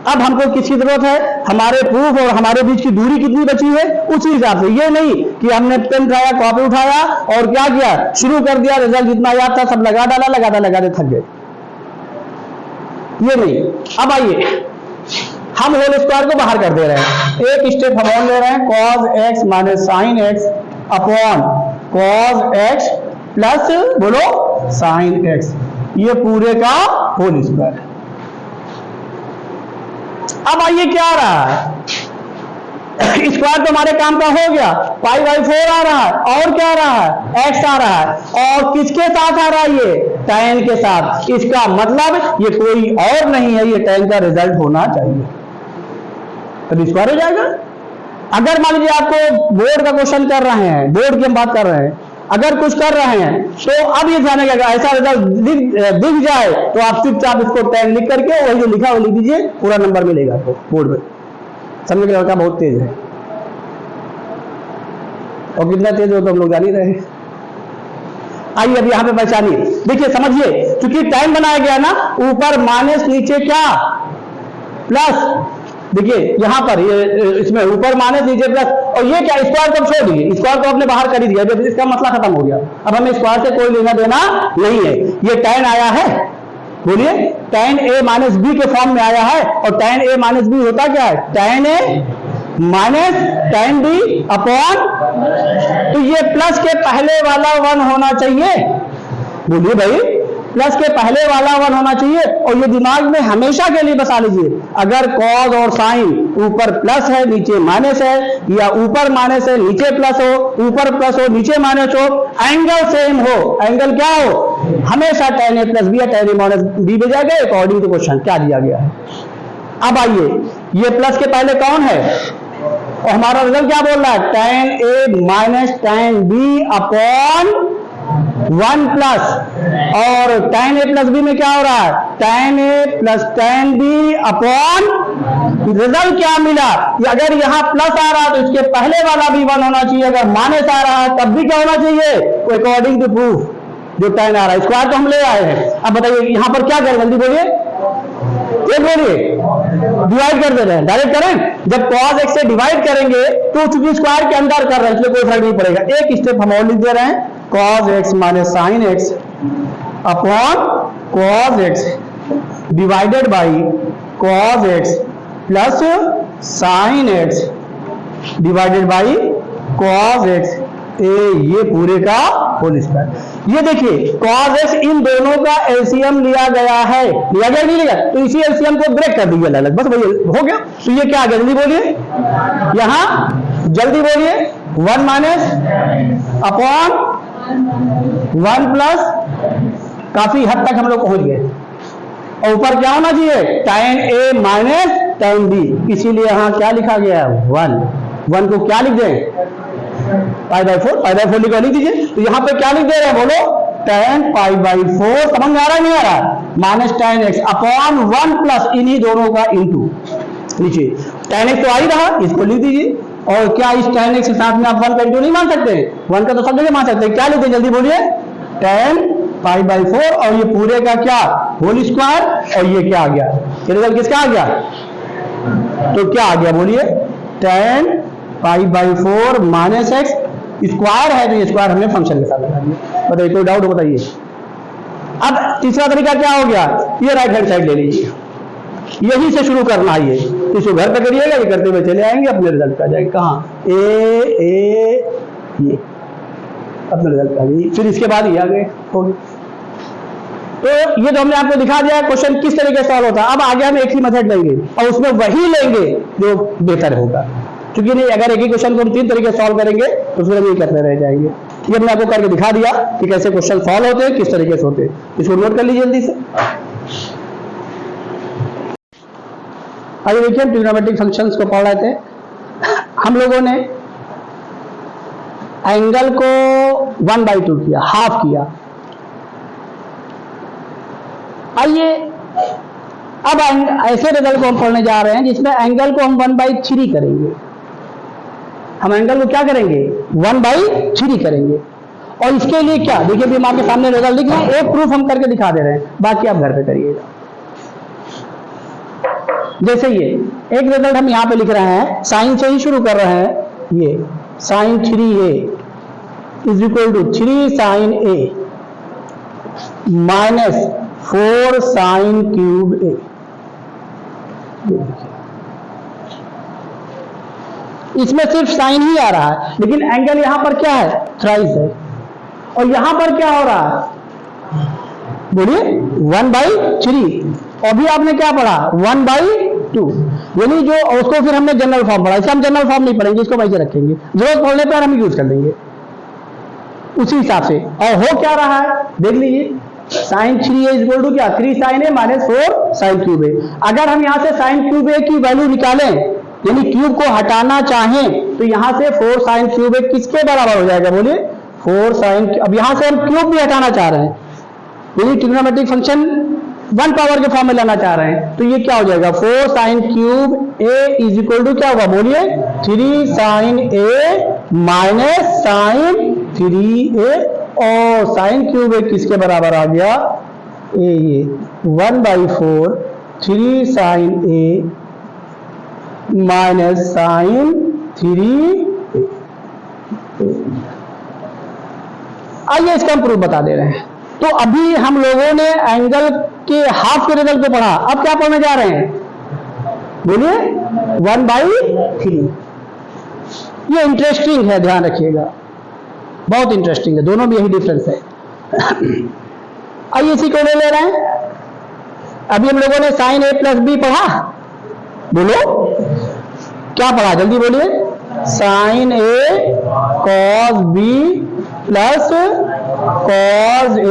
अब हमको किसकी जरूरत है, हमारे प्रूफ और हमारे बीच की दूरी कितनी बची है उसी हिसाब से। ये नहीं कि हमने पेन उठाया, कॉपी उठाया और क्या किया, शुरू कर दिया, रिजल्ट जितना याद था सब लगा डाला, लगाते थक गए, ये नहीं। अब आइए हम होल स्क्वायर को बाहर कर दे रहे हैं, एक स्टेप हम और ले रहे हैं, cos x minus sine x upon cos x plus बोलो साइन x, ये पूरे का होल स्क्वायर। अब आइए क्या आ रहा है, स्क्वायर तो हमारे काम का हो गया, π/4 आ रहा है, और क्या आ रहा है, x आ रहा है, और किसके साथ आ रहा है, ये tan के साथ। इसका मतलब ये कोई और नहीं है, ये tan का रिजल्ट होना चाहिए, तो स्क्वायर हो जाएगा। अगर मान लीजिए आपको बोर्ड का क्वेश्चन कर रहे हैं, बोर्ड की हम बात कर रहे हैं, अगर कुछ कर रहे हैं तो अब ये ध्यान रखिएगा, ऐसा रिजल्ट दिख जाए तो आप चुपचाप इसको tan लिख करके वही जो लिखा वो लिख दीजिए, पूरा नंबर मिलेगा आपको बोर्ड में। समझ गए, लड़का बहुत तेज है, और कितना तेज हो तो हम लोग जान ही रहे हैं। आइए अब यहां पे पहचानिए, देखिए समझिए, क्योंकि टाइम बनाया गया ना, ऊपर माइनस नीचे क्या प्लस। देखिए यहां पर ये इसमें ऊपर माइनस नीचे प्लस, और ये क्या, स्क्वायर को छोड़ दीजिए, स्क्वायर को आपने बाहर कर ही दिया, इसका मसला खत्म हो गया। अब हमें स्क्वायर से कोई लेना देना नहीं है। ये tan आया है, बोलिए tan a माइनस बी के फॉर्म में आया है, और tan a माइनस बी होता क्या है, tan a minus tan b upon, तो ये प्लस के पहले वाला 1 होना चाहिए, बोलिए भाई प्लस के पहले वाला 1 होना चाहिए। और ये दिमाग में हमेशा के लिए बसा लीजिए, अगर कॉस और साइन ऊपर प्लस है नीचे माइनस है, या ऊपर माइनस है नीचे प्लस हो, ऊपर प्लस हो नीचे माइनस हो, एंगल सेम हो, एंगल क्या हो, हमेशा tan a प्लस बी या tan a माइनस बी बन जाएगा, अकॉर्डिंग टू क्वेश्चन क्या दिया गया है। अब आइए, ये प्लस के पहले कौन है, और हमारा रिजल्ट क्या बोल रहा है, tan A minus tan B upon 1 plus, और tan A प्लस B में क्या हो रहा है, tan A plus tan B upon, result क्या मिला, अगर यहाँ प्लस आ रहा है तो इसके पहले वाला भी 1 होना चाहिए, अगर माइनस आ रहा है तब भी क्या होना चाहिए, अकॉर्डिंग टू प्रूफ जो tan आ रहा है, स्क्वायर तो हम ले आए हैं। अब बताइए यहाँ पर क्या करें, जल्दी बोलिए, ये बोलिए, डिवाइड कर दे रहे हैं, डायरेक्ट करें, जब cos x से डिवाइड करेंगे तो चूंकि स्क्वायर के अंदर कर रहे हैं इसलिए कोई फर्क नहीं पड़ेगा, एक स्टेप हम और लिख दे रहे हैं, cos x minus sin x upon cos x divided by cos x plus sin x divided by cos x, ये पूरे का होल स्क्वायर। ये देखिए cos x इन दोनों का एलसीएम लिया गया है, लिया गया नहीं लिया, तो इसी एलसीएम को ब्रेक कर दीजिए अलग, बस वही हो गया। तो ये क्या आ गया, जल्दी बोलिए, यहां जल्दी बोलिए, 1 माइनस अपॉन 1 प्लस, काफी हद तक हम लोग पहुंच गए, और ऊपर क्या होना चाहिए, tan A minus tan B, इसीलिए यहां क्या लिखा गया है 1 को क्या लिख दें, पाई बाई 4 लिख दीजिए। तो यहाँ पे क्या लिख दे रहे हैं बोलो, tan पाई बाई 4, समझ में आ रहा है नहीं आ रहा, minus tan x upon 1 plus इन्हीं दोनों का इनटू, नीचे tan x तो आ ही रहा, इसको लिख दीजिए, और क्या इस tan x के साथ में आप 1 का इंटू नहीं मान सकते, 1 का तो सब जगह मान सकते हैं, क्या लिखते हैं जल्दी बोलिए, tan पाई बाई 4, और ये पूरे का क्या होल स्क्वायर, और ये क्या आ गया, ये रिजल्ट किसका आ गया, तो क्या आ गया बोलिए, tan pi by 4 minus x, square है तो ये स्क्वायर हमने फंक्शन के साथ लगा दिया। बताइए कोई डाउट हो बताइए। अब तीसरा तरीका क्या हो गया, ये राइट हैंड साइड ले लीजिए, यही से शुरू करना है, ये इसको घर पे करिएगा, ये करते हुए चले आएंगे, अपने रिजल्ट पे आ जाएंगे, कहाँ ये अपने रिजल्ट पे आ जाएगी, फिर इसके बाद ये आगे होगी। तो ये तो हमने आपको दिखा दिया क्वेश्चन किस तरीके से सॉल्व होता है। अब आगे हम एक ही मेथड लेंगे और उसमें वही लेंगे जो बेहतर होगा, क्योंकि नहीं अगर एक ही क्वेश्चन को हम 3 तरीके से सॉल्व करेंगे तो फिर हम ये करते रह जाएंगे। ये हमने आपको करके दिखा दिया कि कैसे क्वेश्चन सॉल्व होते हैं, किस तरीके से होते हैं, इसको नोट कर लीजिए जल्दी से। आइए देखिए हम ट्रिग्नोमेट्रिक फंक्शंस को पढ़ रहे थे, हम लोगों ने एंगल को 1/2 किया, हाफ किया। आइए अब ऐसे रिजल्ट को हम पढ़ने जा रहे हैं जिसमें एंगल को हम 1/3 करेंगे। हम एंगल को क्या करेंगे, 1/3 करेंगे। और इसके लिए क्या, देखिए भी हम आपके सामने रिजल्ट लिख रहे हैं, एक प्रूफ हम करके दिखा दे रहे हैं, बाकी आप घर पे करिएगा। जैसे ये एक रिजल्ट हम यहाँ पे लिख रहे हैं, साइन से ही शुरू कर रहे हैं, ये sine 3a is equal to 3 sine a minus 4 sine cube a। इसमें सिर्फ साइन ही आ रहा है, लेकिन एंगल यहां पर क्या है, थ्राइस है। और यहां पर क्या हो रहा है, बोलिए 1/3। और भी आपने क्या पढ़ा, 1/2, यानी जो उसको फिर हमने जनरल फॉर्म पढ़ा, इसे हम जनरल फॉर्म नहीं पढ़ेंगे, इसको वैसे रखेंगे, जरूरत पड़ने पर हम यूज कर देंगे उसी हिसाब से। और हो क्या रहा है देख लीजिए, साइन 3a इक्वल टू क्या, 3 sine a minus 4 sine cube a। अगर हम यहां से साइन क्यूब a की वैल्यू निकालें, यानी क्यूब को हटाना चाहें, तो यहां से 4 साइन क्यूब a किसके बराबर हो जाएगा, बोलिए 4 साइन। अब यहां से हम क्यूब भी हटाना चाह रहे हैं, यानी ट्रिग्नोमेट्रिक फंक्शन 1 पावर के फॉर्म में लाना चाह रहे हैं, तो ये क्या हो जाएगा, 4 sine cube a is equal to क्या होगा, बोलिए 3 sine a minus sign 3a। और साइन क्यूब a किसके बराबर आ गया, ये 1/4 3 sine a minus sign 3a। आइए इसका हम प्रूफ बता दे रहे हैं। तो अभी हम लोगों ने एंगल के हाफ के रिजल्ट को पढ़ा, अब क्या पढ़ने जा रहे हैं, बोलिए 1/3। ये इंटरेस्टिंग है, ध्यान रखिएगा, बहुत इंटरेस्टिंग है, दोनों में यही डिफरेंस है। आइए इसी को ले रहे हैं। अभी हम लोगों ने साइन a प्लस b पढ़ा, बोलो क्या पढ़ा, जल्दी बोलिए, sine a cos b plus cos a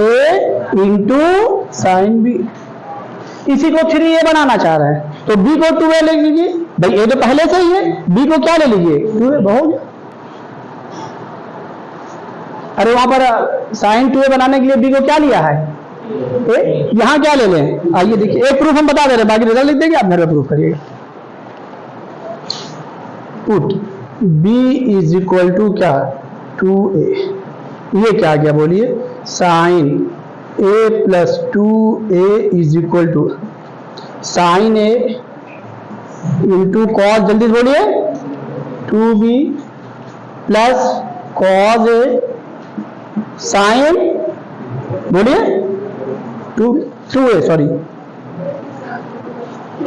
into sine b। इसी को 3a बनाना चाह रहे हैं, तो b को 2a ले लीजिए भाई, a तो पहले से ही है, b को क्या ले लीजिए 2a, बहुत। अरे वहां पर sin 2a बनाने के लिए b को क्या लिया है a, यहां क्या ले लें, आइए देखिए, एक प्रूफ हम बता दे रहे हैं, बाकी रिजल्ट लिख देंगे, आप घर में प्रूफ करिएगा। Put b is equal to क्या 2a, ये क्या आ गया बोलिए, sine a plus 2a is equal to sine a into cos, जल्दी बोलिए 2b plus cos a sign, बोलिए 2a सॉरी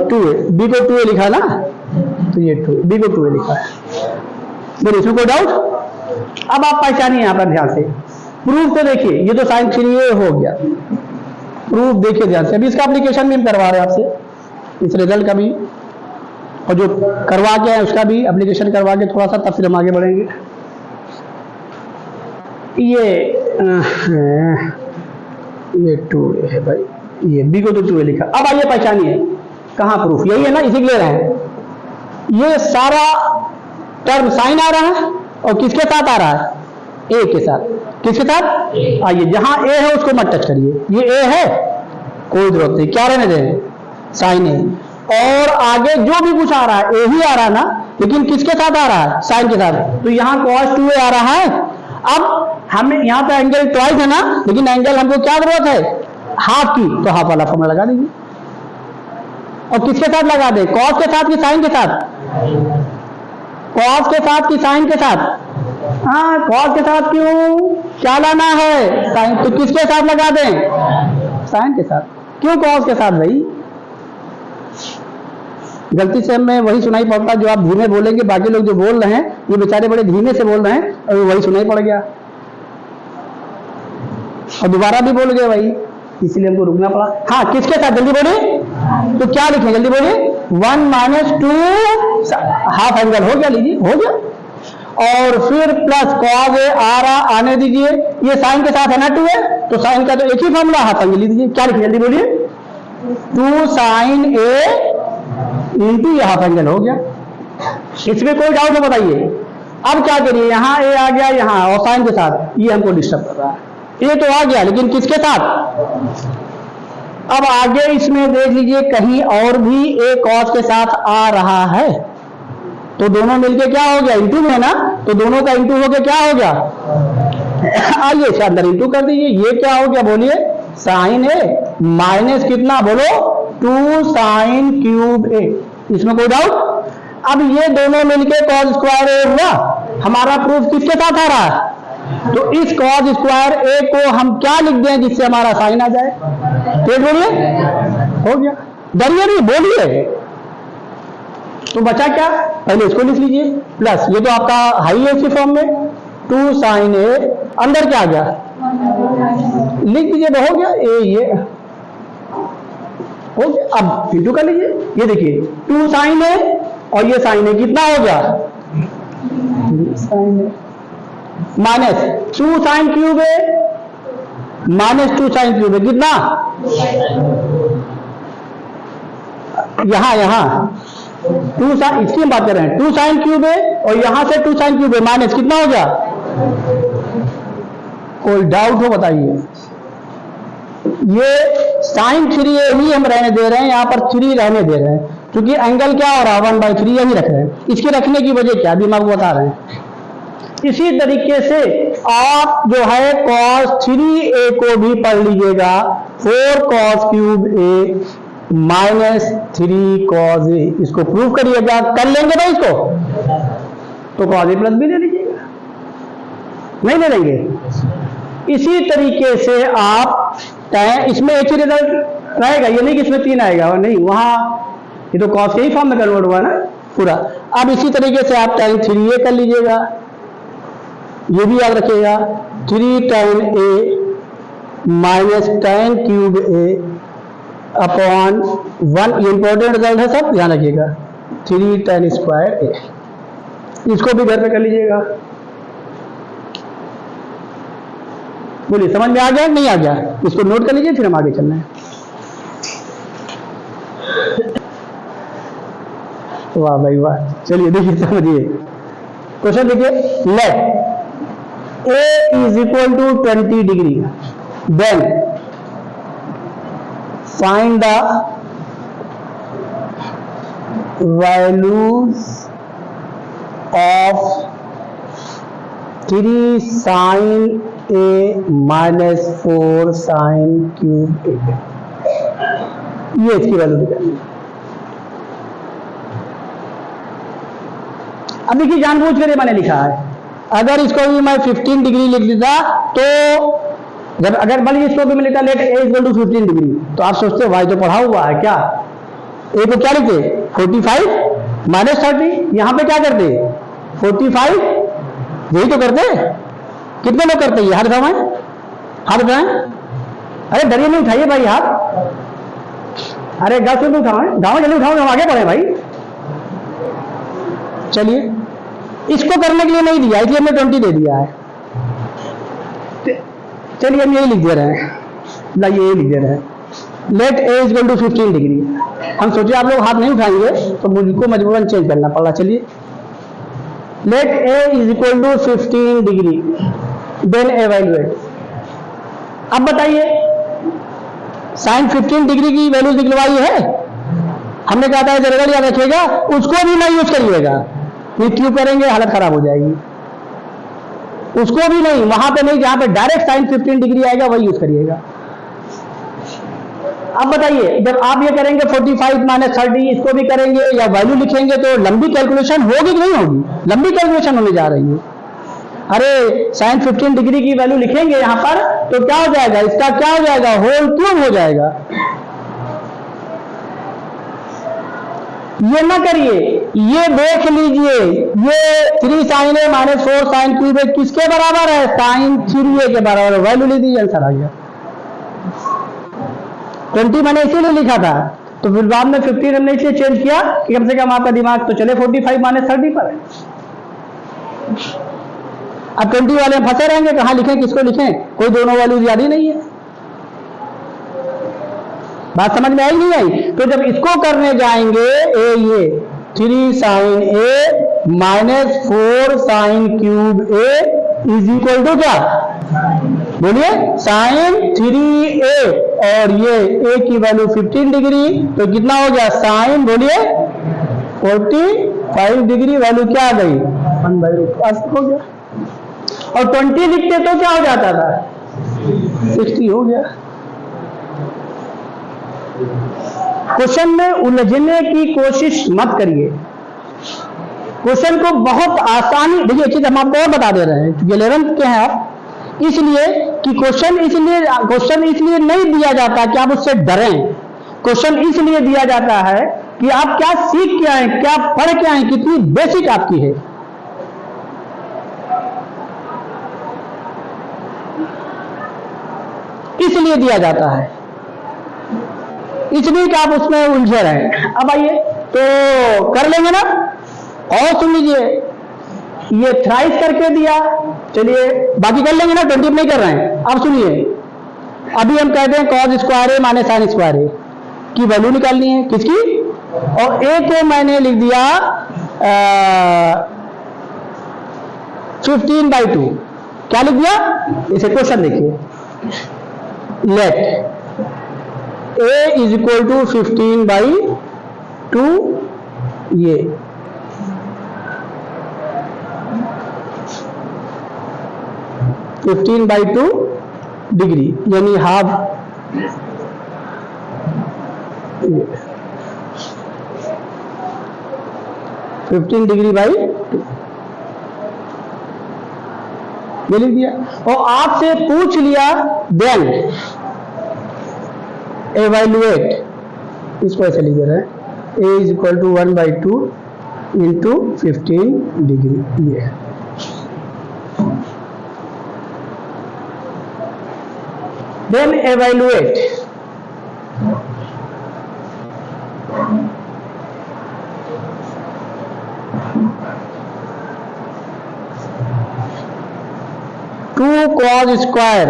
2a, b को 2a लिखा ना, तो ये 2 b को 2a लिखा है। बोलिए इसमें कोई डाउट? अब आप पहचानिए यहां पर ध्यान से, प्रूफ तो देखिए, ये तो साइन 3a हो गया, प्रूफ देखिए ध्यान से। अभी इसका एप्लीकेशन भी हम करवा रहे हैं आपसे, इस रिजल्ट का भी, और जो करवा के है उसका भी एप्लीकेशन करवा के थोड़ा सा, तब फिर हम आगे बढ़ेंगे। ये 2a है भाई, ये b को तो 2a लिखा। अब आइए पहचानिए, कहाँ प्रूफ, यही है ना, इसी के लिए रहे हैं। ये सारा टर्म साइन आ रहा है और किसके साथ आ रहा है, a के साथ, किसके साथ, आइए जहां a है उसको मत टच करिए, ये a है, कोई जरूरत नहीं, क्या रहने दें साइन a, और आगे जो भी कुछ आ रहा है a ही आ रहा है ना, लेकिन किसके साथ आ रहा है, साइन के साथ, तो यहाँ cos 2a आ रहा है। अब हमें यहाँ पे एंगल ट्वाइस है ना, लेकिन एंगल हमको क्या जरूरत है, हाफ की, तो हाफ वाला फॉर्मूला लगा दीजिए, और किसके साथ लगा दे, cos के साथ कि साइन के साथ, cos के साथ कि साइन के साथ, हाँ cos के साथ, क्यों, क्या लाना है साइन, तो किसके साथ लगा दें, साइन के साथ, क्यों cos के साथ भाई, गलती से हमें वही सुनाई पड़ता जो आप धीमे बोलेंगे, बाकी लोग जो बोल रहे हैं ये बेचारे बड़े धीमे से बोल रहे हैं और वही सुनाई पड़ गया, और दोबारा भी बोल गए भाई, इसलिए हमको रुकना पड़ा। हाँ किसके साथ, जल्दी बोलिए, तो क्या लिखें जल्दी बोलिए, 1 माइनस 2 हाफ एंगल हो गया, लीजिए हो गया, और फिर प्लस cos a आ रहा, आने दीजिए, ये साइन के साथ है ना 2a, तो साइन का तो एक ही फॉर्मूला, हाफ एंगल लीजिए, क्या लिखें जल्दी बोलिए, 2 साइन a इंटू ये हाफ एंगल हो गया। इसमें कोई डाउट है बताइए? अब क्या करिए, यहाँ a आ गया यहाँ, और साइन के साथ, ये हमको डिस्टर्ब कर रहा है, ये तो आ गया लेकिन किसके साथ, अब आगे इसमें देख लीजिए कहीं और भी a cos के साथ आ रहा है, तो दोनों मिलके क्या हो गया, इंटू में ना, तो दोनों का इंटू हो गया, क्या हो गया, आइए इसके अंदर इंटू कर दीजिए, ये क्या हो गया बोलिए, साइन a माइनस कितना बोलो, 2 साइन क्यूब a, इसमें कोई डाउट? अब ये दोनों मिलके cos स्क्वायर a हुआ, हमारा प्रूफ किसके साथ आ रहा है, तो इस cos स्क्वायर a को हम क्या लिख दें जिससे हमारा साइन आ जाए, तो बोलिए हो गया, डरिए नहीं बोलिए, तो बचा क्या, पहले इसको लिख लीजिए, प्लस ये तो आपका हाई है इसी फॉर्म में, 2 साइन a, अंदर क्या आ गया, लिख दीजिए, तो हो गया a, ये हो गया। अब इंटू कर लीजिए, ये देखिए 2 साइन a और ये साइन a, कितना हो गया, sine a minus 2 sine cube a minus 2 sine cube a, कितना, यहां 2 साइन, इसकी हम बात कर रहे हैं, 2 साइन क्यूब a और यहां से 2 साइन क्यूब a माइनस कितना हो गया, कोई डाउट हो बताइए? ये साइन 3a ही हम रहने दे रहे हैं, यहां पर 3 रहने दे रहे हैं, क्योंकि एंगल क्या हो रहा है 1/3 यही रख रहे हैं, इसके रखने की वजह क्या भी हम आपको बता रहे हैं। इसी तरीके से आप जो है cos 3a को भी पढ़ लीजिएगा, 4 cos cube a minus 3 cos a, इसको प्रूव करिएगा, कर लेंगे भाई इसको, तो cos a प्लस b ले लीजिएगा, नहीं ले लेंगे। इसी तरीके से आप इसमें एक ही रिजल्ट रहेगा, ये नहीं कि इसमें 3 आएगा, नहीं, वहां ये तो cos के ही फॉर्म में कन्वर्ट हुआ ना पूरा। अब इसी तरीके से आप tan 3a कर लीजिएगा, ये भी याद रखिएगा, 3 tan a minus tan cube a upon 1, ये इंपॉर्टेंट रिजल्ट है सब, ध्यान रखिएगा, 3 tan स्क्वायर a, इसको भी घर पे कर लीजिएगा। बोलिए समझ में आ गया नहीं आ गया, इसको नोट कर लीजिए, फिर हम आगे चलना है। वाह भाई वाह। चलिए देखिए समझिए क्वेश्चन, देखिए let a is equal to 20 degree, then find the values of 3 sin a minus 4 sin cube a। ये इसकी वैल्यू निकालनी है। अब देखिए जानबूझ कर ये मैंने लिखा है, अगर इसको भी मैं 15 डिग्री लिख देता तो जब अगर मान लीजिए इसको भी मैं लिखता let a equal to 15 degree, तो आप सोचते भाई तो पढ़ा हुआ है क्या, ए को क्या लिखते 45 माइनस 30, यहां पे क्या करते 45, यही तो करते। कितने लोग करते हैं हाथ उठाएं, हाथ उठाएं, अरे डरिए नहीं, उठाइए भाई हाथ, अरे गल सुन उठाओ, गाँव जल्दी उठाओ, हम आगे बढ़े भाई। चलिए इसको करने के लिए नहीं दिया, इसलिए हमने 20 दे दिया है। चलिए हम यही लिख दे रहे हैं, ये लिख दे रहे हैं let a is equal to 15 degree. हम सोचे आप लोग हाथ नहीं उठाएंगे तो मुझको मजबूरन चेंज करना पड़ा। चलिए let a is equal to 15 degree, then evaluate. अब बताइए साइन 15 डिग्री की वैल्यू निकलवाई है, हमने कहा था जरूर याद रखिएगा, उसको भी नहीं यूज करिएगा, ये क्यों करेंगे, हालत खराब हो जाएगी। उसको भी नहीं, वहां पे नहीं, जहां पे डायरेक्ट साइन 15 डिग्री आएगा वही यूज करिएगा। अब बताइए जब आप ये करेंगे 45 माइनस 30, इसको भी करेंगे या वैल्यू लिखेंगे तो लंबी कैलकुलेशन होगी कि नहीं होगी, लंबी कैलकुलेशन होने जा रही है। अरे साइन 15 डिग्री की वैल्यू लिखेंगे यहां पर तो क्या हो जाएगा, इसका क्या हो जाएगा, होल क्यूब हो जाएगा। ये ना करिए, ये देख लीजिए, ये 3 sin a minus 4 sin cube a किसके बराबर है, sin 3a के बराबर है, वैल्यू ले दीजिए, आंसर आ गया। 20 मैंने इसीलिए लिखा था, तो फिर बाद में 15 हमने इसलिए चेंज किया कि कम से कम आपका दिमाग तो चले 45 माइनस 30 पर है। अब 20 वाले फंसे रहेंगे, कहां लिखें, किसको लिखें, कोई दोनों वैल्यूज याद ही नहीं है। बात समझ में आई नहीं आई? तो जब इसको करने जाएंगे ये 3 sin a minus 4 sin cube a is equal to क्या, बोलिए sin 3a, और ये a की वैल्यू 15 डिग्री, तो कितना हो गया sin, बोलिए 45 डिग्री, वैल्यू क्या आ गई 1/√, हो गया। और 20 लिखते तो क्या हो जाता था 60 हो गया। क्वेश्चन में उलझने की कोशिश मत करिए, क्वेश्चन को बहुत आसानी, देखिए चीज हम आपको और बता दे रहे हैं क्योंकि 11th के हैं आप, इसलिए कि क्वेश्चन इसलिए नहीं दिया जाता कि आप उससे डरें, क्वेश्चन इसलिए दिया जाता है कि आप क्या सीख के आए, क्या पढ़ के आए, कितनी बेसिक आपकी है। इसलिए दिया जाता है, इसलिए कि आप उसमें उलझे रहे। अब आइए तो कर लेंगे ना, और सुन लीजिए ये थ्राइस करके दिया, चलिए बाकी कर लेंगे ना, 20 नहीं कर रहे हैं। अब सुनिए, अभी हम कहते हैं cos स्क्वायर ए माइनस साइन स्क्वायर ए की वैल्यू निकालनी है, किसकी, और ए को मैंने लिख दिया 15/2, क्या लिख दिया, इसे क्वेश्चन देखिए, let a is equal to 15/2, ये 15/2 डिग्री यानी हाफ, 15 डिग्री बाई 2, ये लिख दिया। और आपसे पूछ लिया देन एवेल्युएट, इसको ऐसे लिख दे रहे हैं, a is equal to 1/2 into 15 degree, ये then evaluate. Two cos square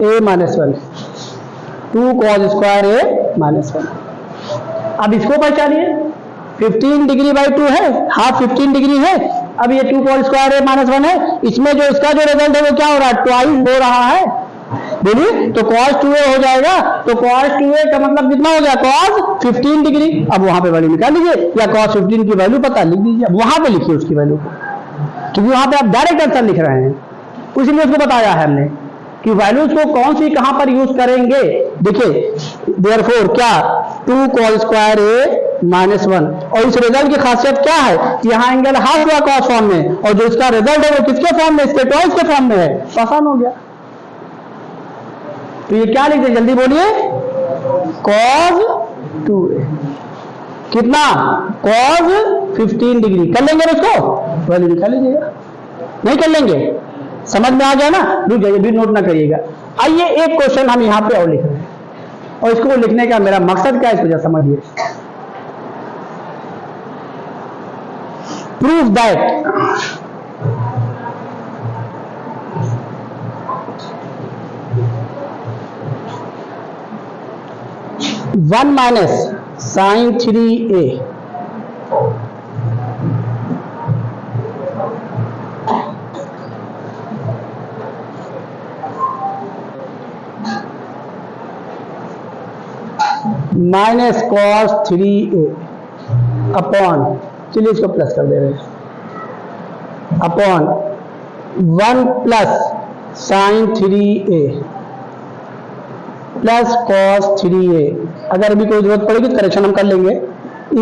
a minus 1, 2 cos square a minus 1। अब इसको पहचानिए, 15 डिग्री बाई 2 है, हाफ 15 डिग्री है। अब ये 2 कॉस स्क्वायर है -1 है, इसमें जो इसका जो रिजल्ट है वो क्या हो रहा है, ट्वाइस हो रहा है। बोलिए तो cos 2a हो जाएगा, तो cos 2a का मतलब कितना हो गया, cos 15 डिग्री। अब वहां पे वैल्यू निकाल लीजिए, या cos 15 की वैल्यू पता लिख दीजिए, अब वहां पे लिखिए उसकी वैल्यू, क्योंकि वहां पे आप डायरेक्ट आंसर लिख रहे हैं, इसलिए उसको बताया है हमने कि वैल्यूज को कौन सी कहां पर यूज करेंगे। देखिए देयरफॉर क्या 2 cos स्क्वायर a -1, और इस रिजल्ट की खासियत क्या है कि यहाँ एंगल हाफ हुआ cos फॉर्म में, और जो इसका रिजल्ट है वो किसके फॉर्म में, इसके ट्वाइस के फॉर्म में है, तो आसान हो गया। तो ये क्या लिखते हैं, जल्दी बोलिए, cos 2a कितना, cos 15 डिग्री। कर लेंगे ना उसको, वैल्यू निकाल लीजिएगा, नहीं कर लेंगे, समझ में आ गया ना, रुक जाइए, भी नोट ना करिएगा। आइए एक क्वेश्चन हम यहाँ पे और लिख रहे हैं, और इसको लिखने का मेरा मकसद क्या है इसको जरा समझिए। Proof that 1 minus sin 3a minus cos 3a upon, चलिए इसको प्लस कर दे रहे हैं, upon 1 plus sin 3a plus cos 3a, अगर अभी कोई जरूरत पड़ेगी तो करेक्शन हम कर लेंगे,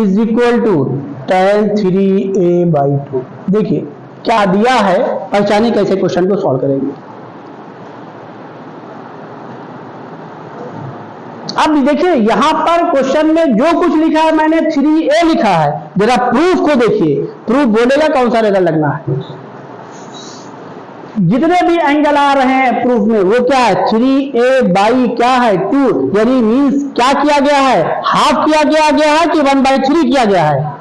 is equal to tan 3a by 2। देखिए क्या दिया है, पहचानिए कैसे क्वेश्चन को सॉल्व करेंगे। अब देखिए यहां पर क्वेश्चन में जो कुछ लिखा है मैंने 3a लिखा है, जरा प्रूफ को देखिए, प्रूफ बोलेगा कौन सा रिजल्ट लगना है। जितने भी एंगल आ रहे हैं प्रूफ में वो क्या है, 3a बाई क्या है 2, यानी मीन्स क्या किया गया है, हाफ किया गया है कि 1/3 किया गया है।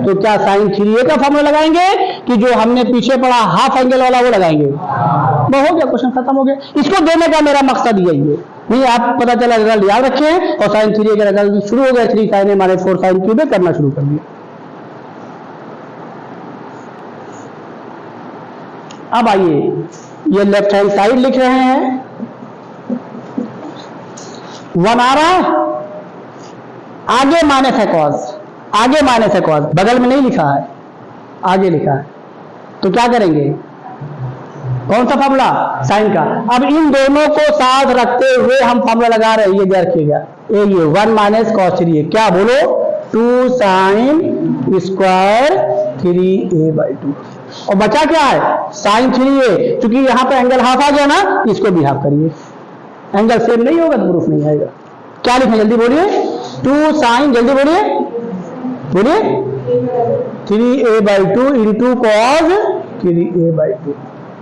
तो क्या sin 3a का फॉर्मूला लगाएंगे कि जो हमने पीछे पढ़ा हाफ एंगल वाला वो लगाएंगे, वो हो गया, क्वेश्चन खत्म हो गया। इसको देने का मेरा मकसद यही है, नहीं आप पता चला रिजल्ट याद रखे और sin 3a का रिजल्ट शुरू हो गया, 3 sin a - 4 sin क्यूब करना शुरू कर दिया। अब आइए ये लेफ्ट हैंड साइड लिख रहे हैं, 1 आ रहा है, आगे माइनस है cos, आगे माइनस है cos, बगल में नहीं लिखा है, आगे लिखा है, तो क्या करेंगे, कौन सा फॉर्मूला, साइन का। अब इन दोनों को साथ रखते हुए हम फॉर्मूला लगा रहे हैं, ये ध्यान रखिएगा, ये 1 माइनस cos 3a, क्या बोलो, 2 sin स्क्वायर 3a बाई 2, और बचा क्या है sin 3a, क्योंकि यहां पे एंगल हाफ आ गया ना, इसको भी हाफ करिए, एंगल सेम नहीं होगा तो प्रूफ नहीं आएगा। क्या लिखें जल्दी बोलिए, 2 sin, जल्दी बोलिए बोलिए 3a by 2 into cos 3a by 2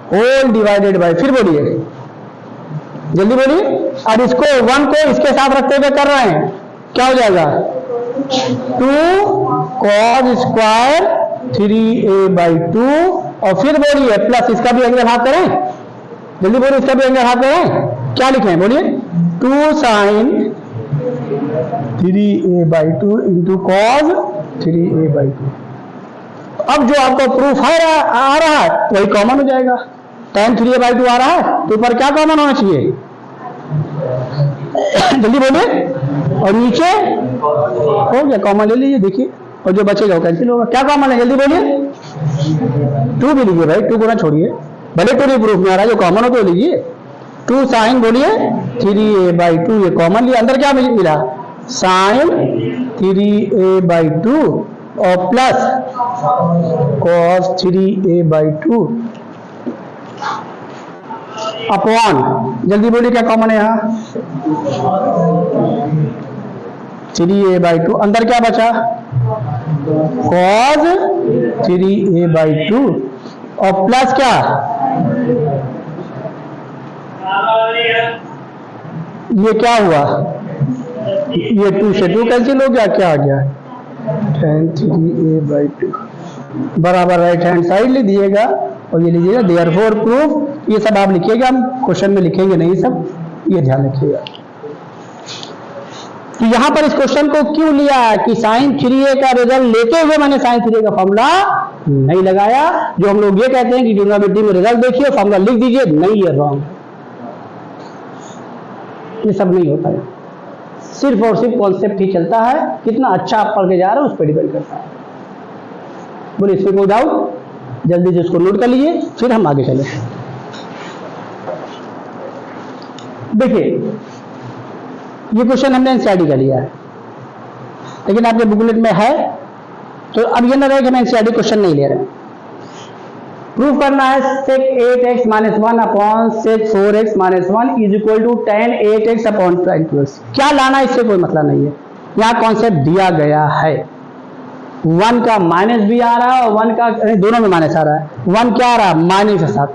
whole divided by, फिर बोलिए जल्दी बोलिए। अब इसको 1 को इसके साथ रखते हुए कर रहे हैं, क्या हो जाएगा 2 cos स्क्वायर 3a बाई 2, और फिर बोलिए प्लस इसका भी एंगल हाफ करें, जल्दी बोलिए इसका भी एंगल हाफ करें, क्या लिखें बोलिए 2 sin 3a by 2 into cos 3a by 2। अब जो आपको प्रूफ है आ रहा है वही कॉमन हो जाएगा, tan 3a बाई 2 आ रहा है तो ऊपर क्या कॉमन होना चाहिए, जल्दी बोलिए, और नीचे हो गया कॉमन ले लीजिए, देखिए, और जो बचेगा वो कैंसिल होगा, क्या कॉमन है जल्दी बोलिए, 2 भी लीजिए भाई, 2 को ना छोड़िए, भले 2 प्रूफ में आ रहा है, जो कॉमन हो तो लीजिए। 2 sin बोलिए 3a बाई 2, ये कॉमन लिया, अंदर क्या मिला sin 3a बाई 2 और plus cos 3a by 2 upon, जल्दी बोलिए क्या कॉमन है यहाँ 3a बाई 2, अंदर क्या बचा cos 3a बाई 2 और प्लस क्या, ये क्या हुआ, ये 2 से 2 कैंसिल हो गया, क्या आ गया tan 3a बाई 2 बराबर राइट हैंड साइड ले दिएगा, और ये लीजिएगा देयरफॉर प्रूफ, ये सब आप लिखिएगा, हम क्वेश्चन में लिखेंगे नहीं सब, ये ध्यान रखिएगा। कि यहां पर इस क्वेश्चन को क्यों लिया कि sin 3a का रिजल्ट लेते हुए मैंने sin 3a का फॉर्मूला नहीं लगाया। जो हम लोग ये कहते हैं कि ट्रिग्नोमेट्री में रिजल्ट देखिए फॉर्मूला लिख दीजिए, नहीं, ये रॉन्ग, ये सब नहीं होता है। सिर्फ और सिर्फ कॉन्सेप्ट ही चलता है, कितना अच्छा आप पढ़ के जा रहे हो उस पर डिपेंड करता है। बोलिए, इसमें कोई डाउट? जल्दी से इसको नोट कर लीजिए, फिर हम आगे चले। देखिए, ये क्वेश्चन हमने एनसीईआरटी का लिया है, लेकिन आपके बुकलेट में है, तो अब ये ना रहे कि हम एनसीईआरटी क्वेश्चन नहीं ले रहे हैं। प्रूफ करना है sec 8x - 1 upon sec 4x - 1 is equal to tan 8x upon tan 2x। क्या लाना, इससे कोई मतलब नहीं है, यहाँ कॉन्सेप्ट दिया गया है। 1 का माइनस भी आ रहा है और 1 का दोनों में माइनस आ रहा है। 1 क्या आ रहा है? माइनस के साथ।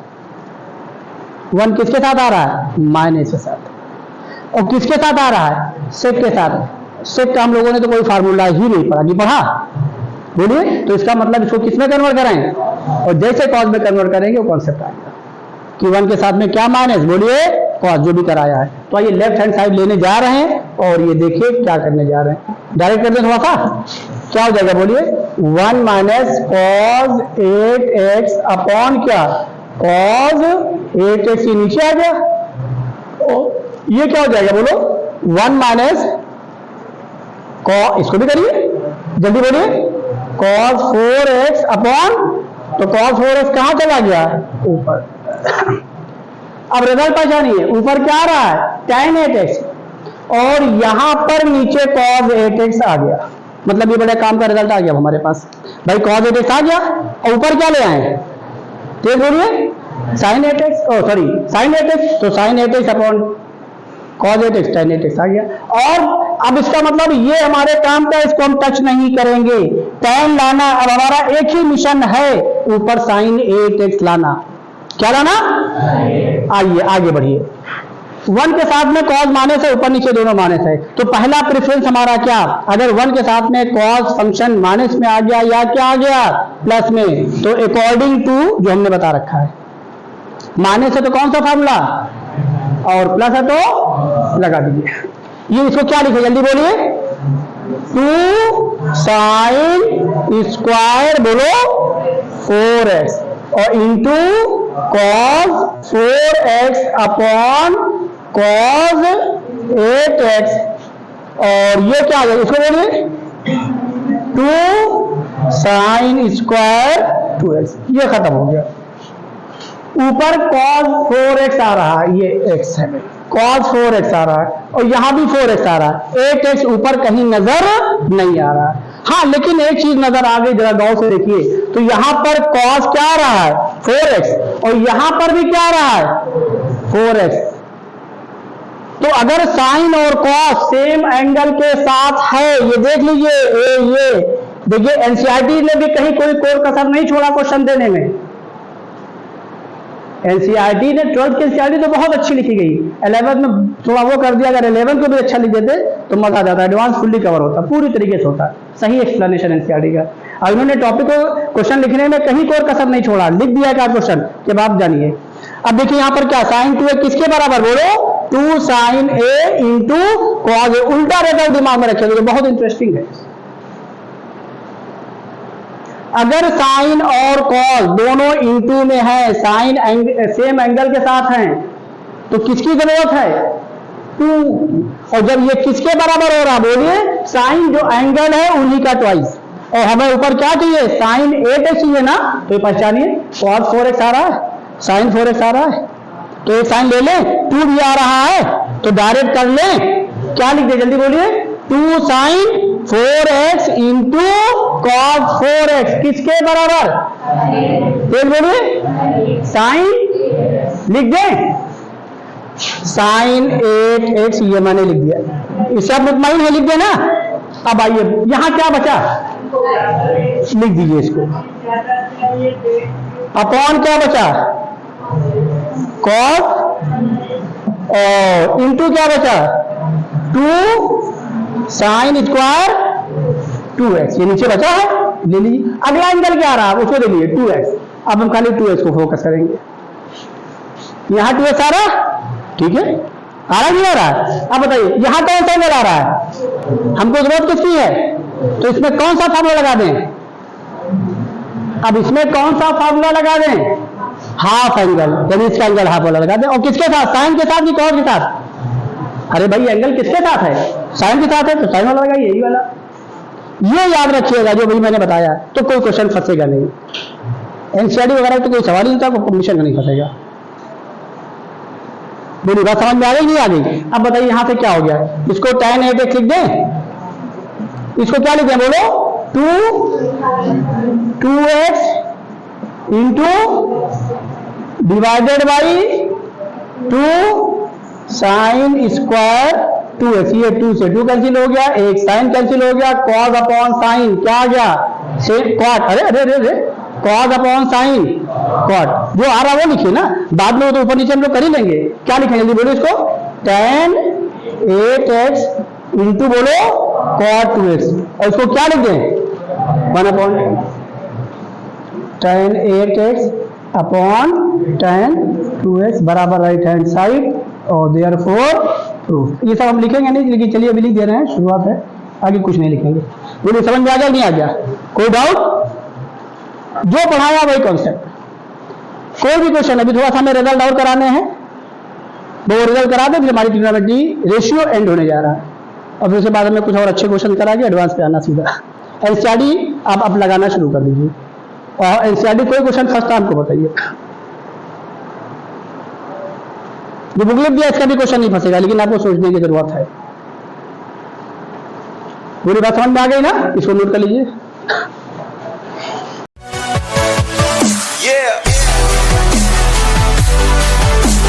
1 किसके साथ आ रहा है? माइनस के साथ। और किसके साथ आ रहा है? सेक के साथ। सेक का हम लोगों ने तो कोई फार्मूला ही नहीं पढ़ा, नहीं पढ़ा? बोलिए, तो इसका मतलब इसको किसमें कन्वर्ट कराएं? और जैसे कॉस में कन्वर्ट करेंगे वो कॉन्सेप्ट आएगा कि 1 के साथ में क्या माइनस, बोलिए कॉस, जो भी कराया है। तो आइए लेफ्ट हैंड साइड लेने जा रहे हैं और ये देखिए क्या करने जा रहे हैं। डायरेक्ट कर दें थोड़ा सा, क्या हो जाएगा बोलिए? 1 माइनस कॉस 8x अपॉन क्या? कॉस 8x, ये नीचे आ गया। ये क्या हो जाएगा बोलो? 1 माइनस कॉस, इसको भी करिए जल्दी बोलिए, cos 4x अपॉन, तो cos 4x कहां चला गया? ऊपर। अब रिजल्ट पहचानिए, ऊपर क्या आ रहा है? tan 8x, और यहां पर नीचे cos 8x आ गया। मतलब ये बड़े काम का रिजल्ट आ गया हमारे पास भाई। cos 8x आ गया और ऊपर क्या ले आए? तेज बोलिए, sin 8x, sorry sin 8x, तो sin 8x upon cos 8x, tan 8x आ गया। और अब इसका मतलब ये हमारे काम का, इसको हम टच नहीं करेंगे। tan लाना अब हमारा एक ही मिशन है, ऊपर sin 8x लाना। क्या लाना? आइए आगे बढ़िए। 1 के साथ में cos माइनस है, ऊपर नीचे दोनों माइनस है, तो पहला प्रेफरेंस हमारा क्या? अगर 1 के साथ में cos फंक्शन माइनस में आ गया या क्या आ गया? प्लस में, तो अकॉर्डिंग टू जो हमने बता रखा है, माइनस है तो कौन सा फार्मूला, और प्लस है तो लगा दीजिए। ये इसको क्या लिखे जल्दी बोलिए? 2 sin स्क्वायर बोलो 4x और into cos 4x upon cos 8x, और ये क्या आ जाएगा? इसको बोलिए 2 sin स्क्वायर 2x। ये खत्म हो गया। ऊपर cos 4x आ रहा है, ये x है, cos 4x आ रहा है, और यहां भी 4x आ रहा है। 8x ऊपर कहीं नजर नहीं आ रहा है। हाँ, लेकिन एक चीज नजर आ गई, जरा गौर से देखिए, तो यहां पर cos क्या आ रहा है? 4x, और यहां पर भी क्या आ रहा है? 4x। तो अगर साइन और cos सेम एंगल के साथ है, ये देख लीजिए, ये देखिए, एनसीईआरटी ने भी कहीं कोई कोर कसर नहीं छोड़ा क्वेश्चन देने में। एनसीईआरटी ने 12th की एनसीईआरटी तो बहुत अच्छी लिखी गई, 11th में थोड़ा वो कर दिया। अगर 11th को भी अच्छा लिख देते तो मजा आ जाता। एडवांस फुल्ली कवर होता, पूरी तरीके से होता, सही एक्सप्लेनेशन एनसीईआरटी का। अब इन्होंने टॉपिक को क्वेश्चन लिखने में कहीं कोई कसर नहीं छोड़ा, लिख दिया क्या क्वेश्चन के आप जानिए। अब देखिए यहाँ पर क्या, sin 2a किसके बराबर बोलो? 2 sin a into cos a। उल्टा रिजल्ट दिमाग में रखिएगा, बहुत इंटरेस्टिंग है। अगर साइन और कॉस दोनों इंटू में है, साइन सेम एंगल के साथ हैं, तो किसकी जरूरत है? 2। और जब ये किसके बराबर हो रहा बोलिए? साइन जो एंगल है उन्हीं का ट्वाइस। और हमें ऊपर क्या चाहिए? साइन 8x चाहिए ना, तो ये पहचानिए, cos 4x आ रहा है, साइन 4x आ रहा है, तो एक साइन ले लें, 2 भी आ रहा है, तो डायरेक्ट कर लें। क्या लिख दे जल्दी बोलिए? 2 sin 4x into cos 4x किसके बराबर? देख बोलिए, साइन लिख दें, साइन 8x, ये मैंने लिख दिया। इससे आप मुतमईन है, लिख दें ना। अब आइए यहां क्या बचा, लिख दीजिए इसको। अपॉन क्या बचा? cos, और इंटू क्या बचा? 2 साइन स्क्वायर 2x, ये नीचे बचा है, ले लीजिए। अगला एंगल क्या आ रहा है उसको ले लीजिए 2x। अब हम खाली 2x को फोकस करेंगे। यहां 2x आ रहा, ठीक है, आ रहा नहीं आ रहा है? अब बताइए यहां कौन सा एंगल आ रहा है, हमको जरूरत किसकी है, तो इसमें कौन सा फार्मूला लगा दें, अब इसमें कौन सा फार्मूला लगा दें, हाफ एंगल, यानी इसका एंगल हाफ वाला लगा दें। और किसके साथ, साइन के साथ कि कॉस के साथ, अरे भाई एंगल किसके साथ है, साइन के साथ है, तो साइन वाला लगाइए, यही वाला। ये याद रखिएगा जो भाई मैंने बताया, तो कोई क्वेश्चन फंसेगा नहीं, एनसीईआरटी वगैरह तो कोई सवाल ही नहीं था, कोई मिशन नहीं फंसेगा। बोलिए बात समझ में आ गई नहीं आ गई? अब बताइए यहां से क्या हो गया, इसको tan 8x लिख दें, इसको क्या लिखें बोलो, 2x into divided by 2 sine square 2x, ये 2 से 2 कैंसिल हो गया, एक साइन कैंसिल हो गया, cos अपॉन साइन क्या आ गया, कॉट, अरे अरे अरे cos अपॉन साइन कॉट, जो आ रहा वो लिखिए ना, बाद में वो तो ऊपर नीचे हम लोग कर ही लेंगे। क्या लिखेंगे जल्दी बोलो इसको, tan 8x इंटू बोलो cot 2x, और इसको क्या लिख दें 1 upon tan 8x upon tan 2x बराबर राइट हैंड साइड, और देयरफॉर प्रूफ। ये सब हम लिखेंगे नहीं, लेकिन चलिए अभी लिख दे रहे हैं, शुरुआत है, आगे कुछ नहीं लिखेंगे। बोलिए समझ में आ गया नहीं आ गया, कोई डाउट? जो पढ़ाया वही कॉन्सेप्ट, कोई भी क्वेश्चन, अभी थोड़ा सा हमें रिजल्ट आउट कराने हैं, वो रिजल्ट करा दे, फिर हमारी ट्रिग्नोमेट्री रेशियो एंड होने जा रहा है, और फिर उसके बाद हमें कुछ और अच्छे क्वेश्चन करा के एडवांस पे आना सीधा। एनसीईआरटी आप अब लगाना शुरू कर दीजिए, और एनसीईआरटी कोई क्वेश्चन फर्स्ट टाइम को बताइए, जो बुकलेट दिया इसका भी क्वेश्चन नहीं फंसेगा, लेकिन आपको सोचने की जरूरत है। पूरी बात समझ में आ गई ना, इसको नोट कर लीजिए। Yeah.